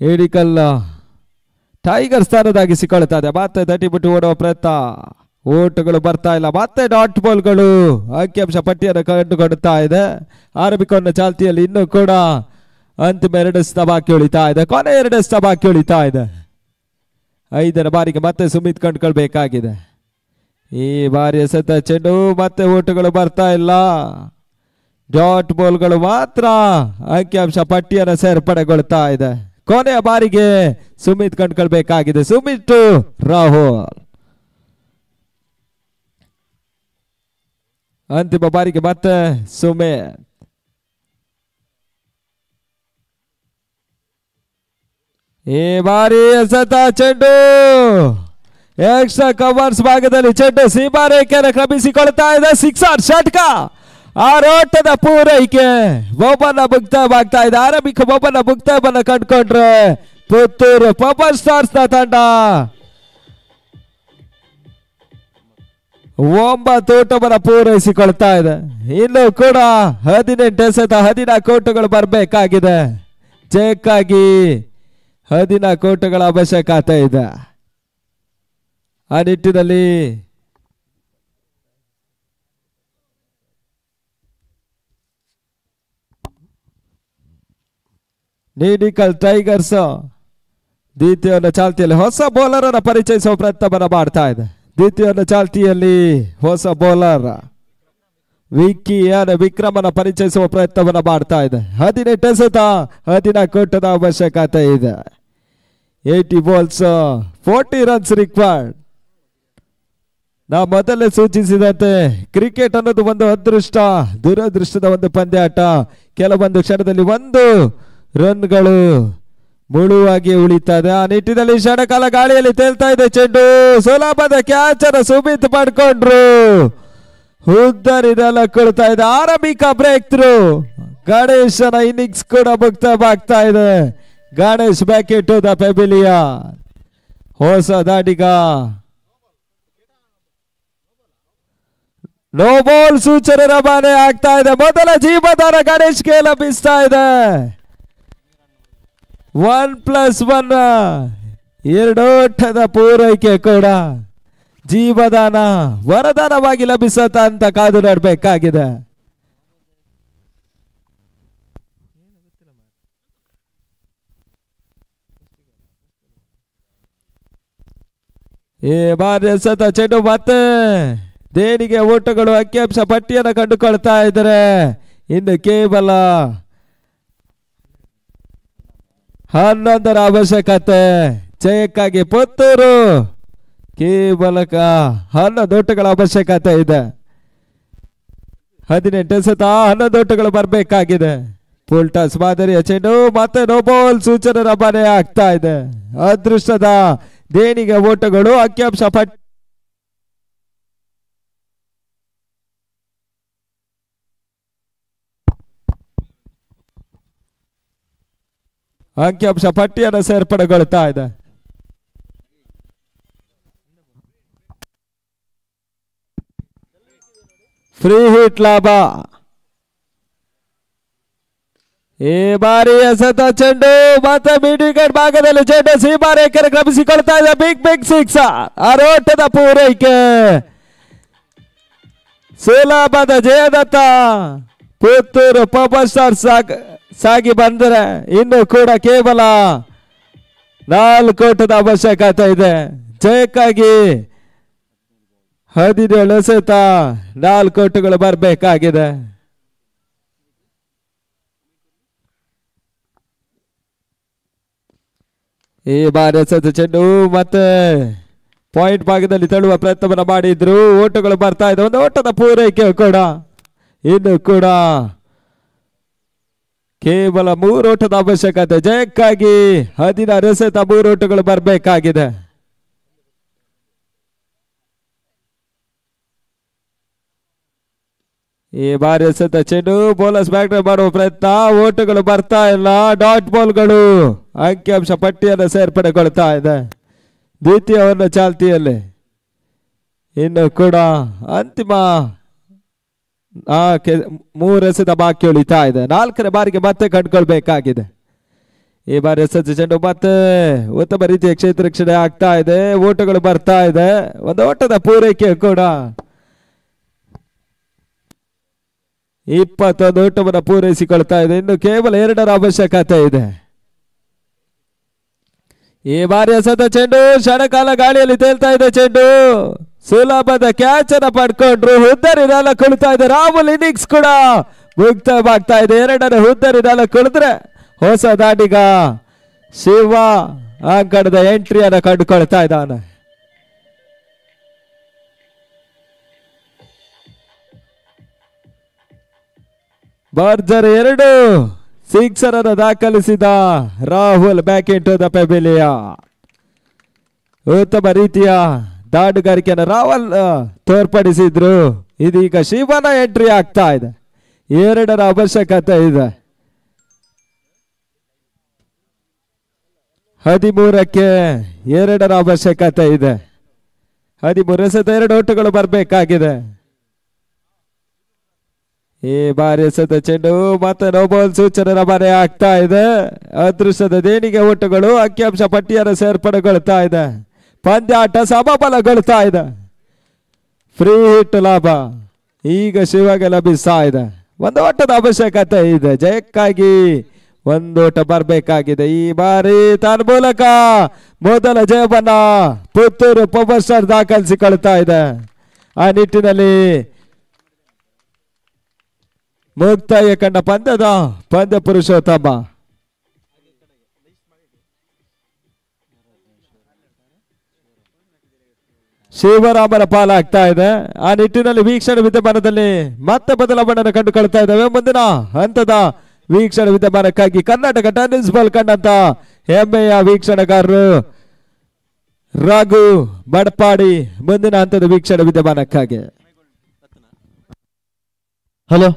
ಏಡಿಕಲ್ ಟೈಗರ್ ಸ್ಥಾನದಾಗಿಸಿಕೊಳ್ತಾ ಇದೆ. ಮತ್ತೆ ತಟ್ಟಿಬಿಟ್ಟು ಓಡುವ ಪ್ರಯತ್ನ. ಓಟಗಳು ಬರ್ತಾ ಇಲ್ಲ. ಮತ್ತೆ ಡಾಟ್ ಬಾಲ್ಗಳು ಅಂಕಿಅಂಶ ಪಟ್ಟಿಯನ್ನು ಕಂಡುಕೊಳ್ತಾ ಇದೆ. ಆರಂಭಿಕ ಚಾಲ್ತಿಯಲ್ಲಿ ಇನ್ನೂ ಕೂಡ ಅಂತಿಮ 2 ಎಸೆತ ಬಾಕಿ ಉಳಿತಾ ಇದೆ. ಕೊನೆ 2 ಎಸೆತ ಬಾಕಿ ಉಳಿತಾ ಇದೆ. 5ರ ಬಾರಿಗೆ ಮತ್ತೆ ಸುಮಿತ್ ಕಂಡುಕೊಳ್ಬೇಕಾಗಿದೆ. ಈ ಬಾರಿ ಎಸೆತ ಚೆಂಡು ಮತ್ತೆ ಓಟಗಳು ಬರ್ತಾ ಇಲ್ಲ. ಡಾಟ್ ಬಾಲ್ಗಳು ಮಾತ್ರ ಅಂಕಿಅಂಶ ಪಟ್ಟಿಯನ್ನು ಸೇರ್ಪಡೆಗೊಳ್ತಾ ಇದೆ. ಕೊನೆಯ ಬಾರಿಗೆ ಸುಮಿತ್ ಕಂಡುಕೊಳ್ಬೇಕಾಗಿದೆ. ಸುಮಿತ್ ರಾಹುಲ್ ಅಂತಿಮ ಬಾರಿಗೆ ಮತ್ತೆ ಸುಮಿತ್. ಈ ಬಾರಿ ಎಸೆತ ಚೆಂಡು ಎಕ್ಸ್ಟ್ರಾ ಕವರ್ಸ್ ಭಾಗದಲ್ಲಿ ಚೆಂಡು ಸೀಮಾರೇಖೆಯನ್ನು ಕ್ರಮಿಸಿಕೊಳ್ತಾ ಇದೆ. 6 ಷಟ್ಕ. 6 ಓಟದ ಪೂರೈಕೆ. ಒಬ್ಬನ ಮುಕ್ತಾಯವಾಗ್ತಾ ಇದೆ. ಆರಂಭಿಕ ಒಬ್ಬನ ಮುಕ್ತಾಯವನ್ನು ಕಂಡುಕೊಂಡ್ರೆ ಪುತ್ತೂರು ಪವರ್ ಸ್ಟಾರ್ಸ್ ನ ತಂಡ 9 ಓಟವನ್ನು ಪೂರೈಸಿಕೊಳ್ತಾ ಇದೆ. ಇನ್ನು ಕೂಡ 18 ಎಸೆತ 14 ಓಟಗಳು ಬರಬೇಕಾಗಿದೆ. ಜಯಕ್ಕಾಗಿ 14 ಓಟಗಳ ಅವಶ್ಯಕತೆ ಇದೆ. ಆ ನಿಟ್ಟಿನಲ್ಲಿ ನೀಡಿಕಲ್ ಟೈಗರ್ಸ್ ದ್ವಿತೀಯ ಚಾಲ್ತಿಯಲ್ಲಿ ಹೊಸ ಬೌಲರ್ ಅನ್ನು ಪರಿಚಯಿಸುವ ಪ್ರಯತ್ನವನ್ನು ಮಾಡ್ತಾ ಇದೆ. ದ್ವಿತೀಯ ಚಾಲ್ತಿಯಲ್ಲಿ ಹೊಸ ಬೌಲರ್ ವಿಕ್ರಮನ ಪರಿಚಯಿಸುವ ಪ್ರಯತ್ನವನ್ನು ಮಾಡ್ತಾ ಇದೆ. 18 ಎಸೆತ 14 ಓಟದ ಅವಶ್ಯಕತೆ ಇದೆ. 80 ಬಾಲ್ಸ್ 40 ರನ್ಸ್ ರಿಕ್ವೈರ್ಡ್. ನಾ ಮೊದಲೇ ಸೂಚಿಸಿದಂತೆ ಕ್ರಿಕೆಟ್ ಅನ್ನೋದು ಒಂದು ಅದೃಷ್ಟ ದುರದೃಷ್ಟದ ಒಂದು ಪಂದ್ಯಾಟ. ಕೆಲವೊಂದು ಕ್ಷಣದಲ್ಲಿ 1 ರನ್ಗಳು ಮುಳುವಾಗಿ ಉಳಿತದೆ. ಆ ನಿಟ್ಟಿನಲ್ಲಿ ಕ್ಷಣಕಾಲ ಗಾಳಿಯಲ್ಲಿ ತೇಲ್ತಾ ಇದೆ ಚೆಂಡು. ಸುಲಭದ ಕ್ಯಾಚ್ ಅನ್ನು ಸುಮಿತ್ ಪಡ್ಕೊಂಡ್ರು. ಉದ್ದರಿದೆಲ್ಲ ಕೊಡ್ತಾ ಇದೆ. ಆರಂಭಿಕ ಬ್ರೇಕ್ ಥ್ರೂ. ಗಣೇಶನ ಇನ್ನಿಂಗ್ಸ್ ಕೂಡ ಮುಕ್ತವಾಗ್ತಾ ಇದೆ. Ganesh back to the pavilion. ಹೊಸ ದಾಟಿಗ ನೋ ಬಾಲ್ ಸೂಚನೆ ರವಾನೆ ಆಗ್ತಾ ಇದೆ. ಮೊದಲ ಜೀವದಾನ ಗಣೇಶ್ಗೆ ಲಭಿಸ್ತಾ ಇದೆ. 1+1 2 ಓಟದ ಪೂರೈಕೆ ಕೂಡ ಜೀವದಾನ ವರದಾನವಾಗಿ ಲಭಿಸತ್ತ ಅಂತ ಕಾದು ನೋಡಬೇಕಾಗಿದೆ. ಈ ಬಾರಿ ಎಸೆತ ಚೆಂಡು ಮತ್ತೆ ದೇಣಿಗೆ ಓಟಗಳು ಅಂಕಿಅಂಶ ಪಟ್ಟಿಯನ್ನು ಕಂಡುಕೊಳ್ತಾ ಇದ್ದಾರೆ. ಇನ್ನು ಕೇವಲ 11ರ ಅವಶ್ಯಕತೆ ಜಯಕ್ಕಾಗಿ ಪುತ್ತೂರು. ಕೇವಲ 11 ಓಟಗಳ ಅವಶ್ಯಕತೆ ಇದೆ. 18 ಎಸೆತ 11 ಓಟಗಳು ಬರಬೇಕಾಗಿದೆ. ಫುಲ್ ಟಾಸ್ ಮಾದರಿಯ ಚೆಂಡು ಮತ್ತೆ ನೋ ಬಾಲ್ ಸೂಚನೆ ರವಾನೆ ಆಗ್ತಾ ಇದೆ. ಅದೃಷ್ಟದ ದೇಣಿಗೆ ಓಟಗಳು ಅಂಕಿಅಂಶ ಪಟ್ಟಿ ಪಟ್ಟಿಯನ್ನು ಸೇರ್ಪಡೆಗೊಳ್ತಾ ಇದೆ. ಫ್ರೀ ಹಿಟ್ ಲಾಭ. ಈ ಬಾರಿ ಎಸೆತ ಚೆಂಡು ಮತ್ತೆ ಮಿಡ್ ವಿಕೆಟ್ ಭಾಗದಲ್ಲಿ ಚೆಂಡು ಸೀಮಾ ರೇಖೆ ಕ್ರಮಿಸಿಕೊಳ್ತಾ ಇದೆ. Big six. ಆರೋಟದ ಪೂರೈಕೆ ಸುಲಭದ ಜಯದತ್ತ. ಪುತ್ತೂರು ಪವರ್ ಸ್ಟಾರ್ ಸಾಗಿ ಬಂದರೆ ಇನ್ನು ಕೂಡ ಕೇವಲ 4 ಓಟದ ಅವಶ್ಯಕತೆ ಇದೆ. ಜಯಕ್ಕಾಗಿ 17 ಎಸೆತ 4 ಓಟಗಳು ಬರಬೇಕಾಗಿದೆ. ಈ ಬಾರಿ ಎಸೆತ ಚೆಂಡು ಮತ್ತೆ ಪಾಯಿಂಟ್ ಭಾಗದಲ್ಲಿ ತಳ್ಳುವ ಪ್ರಯತ್ನವನ್ನು ಮಾಡಿದ್ರು. ಓಟಗಳು ಬರ್ತಾ ಇದೆ. ಒಂದು ಓಟದ ಪೂರೈಕೆ ಕೂಡ ಇನ್ನು ಕೂಡ ಕೇವಲ 3 ಓಟದ ಅವಶ್ಯಕತೆ. ಜಯಕ್ಕಾಗಿ 16 ಎಸೆತ 3 ಓಟಗಳು ಬರಬೇಕಾಗಿದೆ. ಈ ಬಾರಿ ಎಸೆತ ಚೆಂಡು ಬೌಲರ್ಸ್ ಬ್ಯಾಟ್ ಮಾಡುವ ಪ್ರಯತ್ನ. ಓಟಗಳು ಬರ್ತಾ ಇಲ್ಲ. ಡಾಟ್ ಬಾಲ್ಗಳು ಅಂಕಿಅಂಶ ಪಟ್ಟಿಯನ್ನು ಸೇರ್ಪಡೆಗೊಳ್ತಾ ಇದೆ. ದ್ವಿತೀಯವನ್ನು ಚಾಲ್ತಿಯಲ್ಲಿ ಇನ್ನು ಕೂಡ ಅಂತಿಮ 3 ಎಸೆತ ಬಾಕಿ ಉಳಿತಾ ಇದೆ. 4ನೇ ಬಾರಿಗೆ ಮತ್ತೆ ಕಂಡುಕೊಳ್ಬೇಕಾಗಿದೆ. ಈ ಬಾರಿ ಎಸೆತ ಚೆಂಡು ಮತ್ತೆ ಉತ್ತಮ ರೀತಿಯ ಕ್ಷೇತ್ರ ರಕ್ಷಣೆ ಆಗ್ತಾ ಇದೆ. ಓಟಗಳು ಬರ್ತಾ ಇದೆ. ಒಂದು ಓಟದ ಪೂರೈಕೆ ಕೂಡ 21 ಓಟವನ್ನು ಪೂರೈಸಿಕೊಳ್ತಾ ಇದೆ. ಇನ್ನು ಕೇವಲ 2ರ ಅವಶ್ಯಕತೆ ಇದೆ. ಈ ಬಾರಿ ಎಸೆತ ಚೆಂಡು ಕ್ಷಣಕಾಲ ಗಾಳಿಯಲ್ಲಿ ತೇಲ್ತಾ ಇದೆ. ಚೆಂಡು ಸುಲಭದ ಕ್ಯಾಚ್ ಅನ್ನು ಪಡ್ಕೊಂಡ್ರು. ಹುದ್ದರಿ 4 ಕುಳಿತಾ ಇದೆ. ರಾಹುಲ್ ಇನ್ನಿಂಗ್ಸ್ ಕೂಡ ಮುಕ್ತವಾಗ್ತಾ ಇದೆ. 2ನೇ ಹುದ್ದರಿ 4 ಕುಳಿದ್ರೆ ಹೊಸ ದಾಟಿಗ ಶಿವ ಅಂಕಣದ ಎಂಟ್ರಿಯನ್ನು ಕಂಡುಕೊಳ್ತಾ ಇದ್ದಾನೆ. ಬರ್ಜರ್ 2 ಸಿಕ್ಸರ್ ಅನ್ನು ದಾಖಲಿಸಿದ Rahul back in to the pavilion. ಉತ್ತಮ ರೀತಿಯ ದಾಟುಗಾರಿಕೆಯನ್ನು ರಾಹುಲ್ ತೋರ್ಪಡಿಸಿದ್ರು. ಇದೀಗ ಶಿವನ ಎಂಟ್ರಿ ಆಗ್ತಾ ಇದೆ. 2ರ ಅವಶ್ಯಕತೆ ಇದೆ. 13ಕ್ಕೆ 2ರ ಅವಶ್ಯಕತೆ ಇದೆ. 13 ಎಸೆತ 2 ಓಟಗಳು ಬರಬೇಕಾಗಿದೆ. ಈ ಬಾರಿ ಎಸೆತ ಚೆಂಡು ಮತ್ತೆ ನೋ ಬಾಲ್ ಸೂಚನೆ ರವಾನೆ ಆಗ್ತಾ ಇದೆ. ಅದೃಷ್ಟದ ದೇಣಿಗೆ ಓಟಗಳು ಅಂಕಿಅಂಶ ಪಟ್ಟಿಯನ್ನು ಸೇರ್ಪಡೆಗೊಳ್ತಾ ಇದೆ. ಪಂದ್ಯಾಟ ಸಮಬಲಗೊಳ್ತಾ ಇದೆ. ಫ್ರೀ ಹಿಟ್ ಲಾಭ ಈಗ ಶಿವಗೆ ಲಭಿಸ್ತಾ ಇದೆ. ಒಂದು ಓಟದ ಅವಶ್ಯಕತೆ ಇದೆ. ಜಯಕ್ಕಾಗಿ 1 ಓಟ ಬರಬೇಕಾಗಿದೆ. ಈ ಬಾರಿ ತನ್ನ ಮೂಲಕ ಮೊದಲ ಜಯವನ್ನ ಪುತ್ತೂರು ಪವರ್ ಸ್ಟಾರ್ ದಾಖಲಿಸಿಕೊಳ್ತಾ ಇದೆ. ಆ ನಿಟ್ಟಿನಲ್ಲಿ ಮುಕ್ತಾಯ ಕಂಡ ಪಂದ್ಯ ಪುರುಷೋತ್ತಮ ಶಿವರಾಮನ ಪಾಲಾಗ್ತಾ ಇದೆ. ಆ ನಿಟ್ಟಿನಲ್ಲಿ ವೀಕ್ಷಣೆ ವಿದ್ಯಮಾನದಲ್ಲಿ ಮತ್ತೆ ಬದಲಾವಣೆಯನ್ನು ಕಂಡುಕೊಳ್ತಾ ಇದ್ದಾವೆ. ಮುಂದಿನ ಹಂತದ ವೀಕ್ಷಣೆ ವಿದ್ಯಮಾನಕ್ಕಾಗಿ ಕರ್ನಾಟಕ ಟೆನ್ನಿಸ್ ಬಾಲ್ ಕಂಡಂತ ಹೆಮ್ಮೆಯ ವೀಕ್ಷಣೆಗಾರರು ರಘು ಬಡಪಾಡಿ ಮುಂದಿನ ಹಂತದ ವೀಕ್ಷಣೆ ವಿದ್ಯಮಾನಕ್ಕಾಗಿ. Hello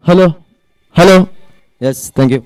hello hello yes thank you.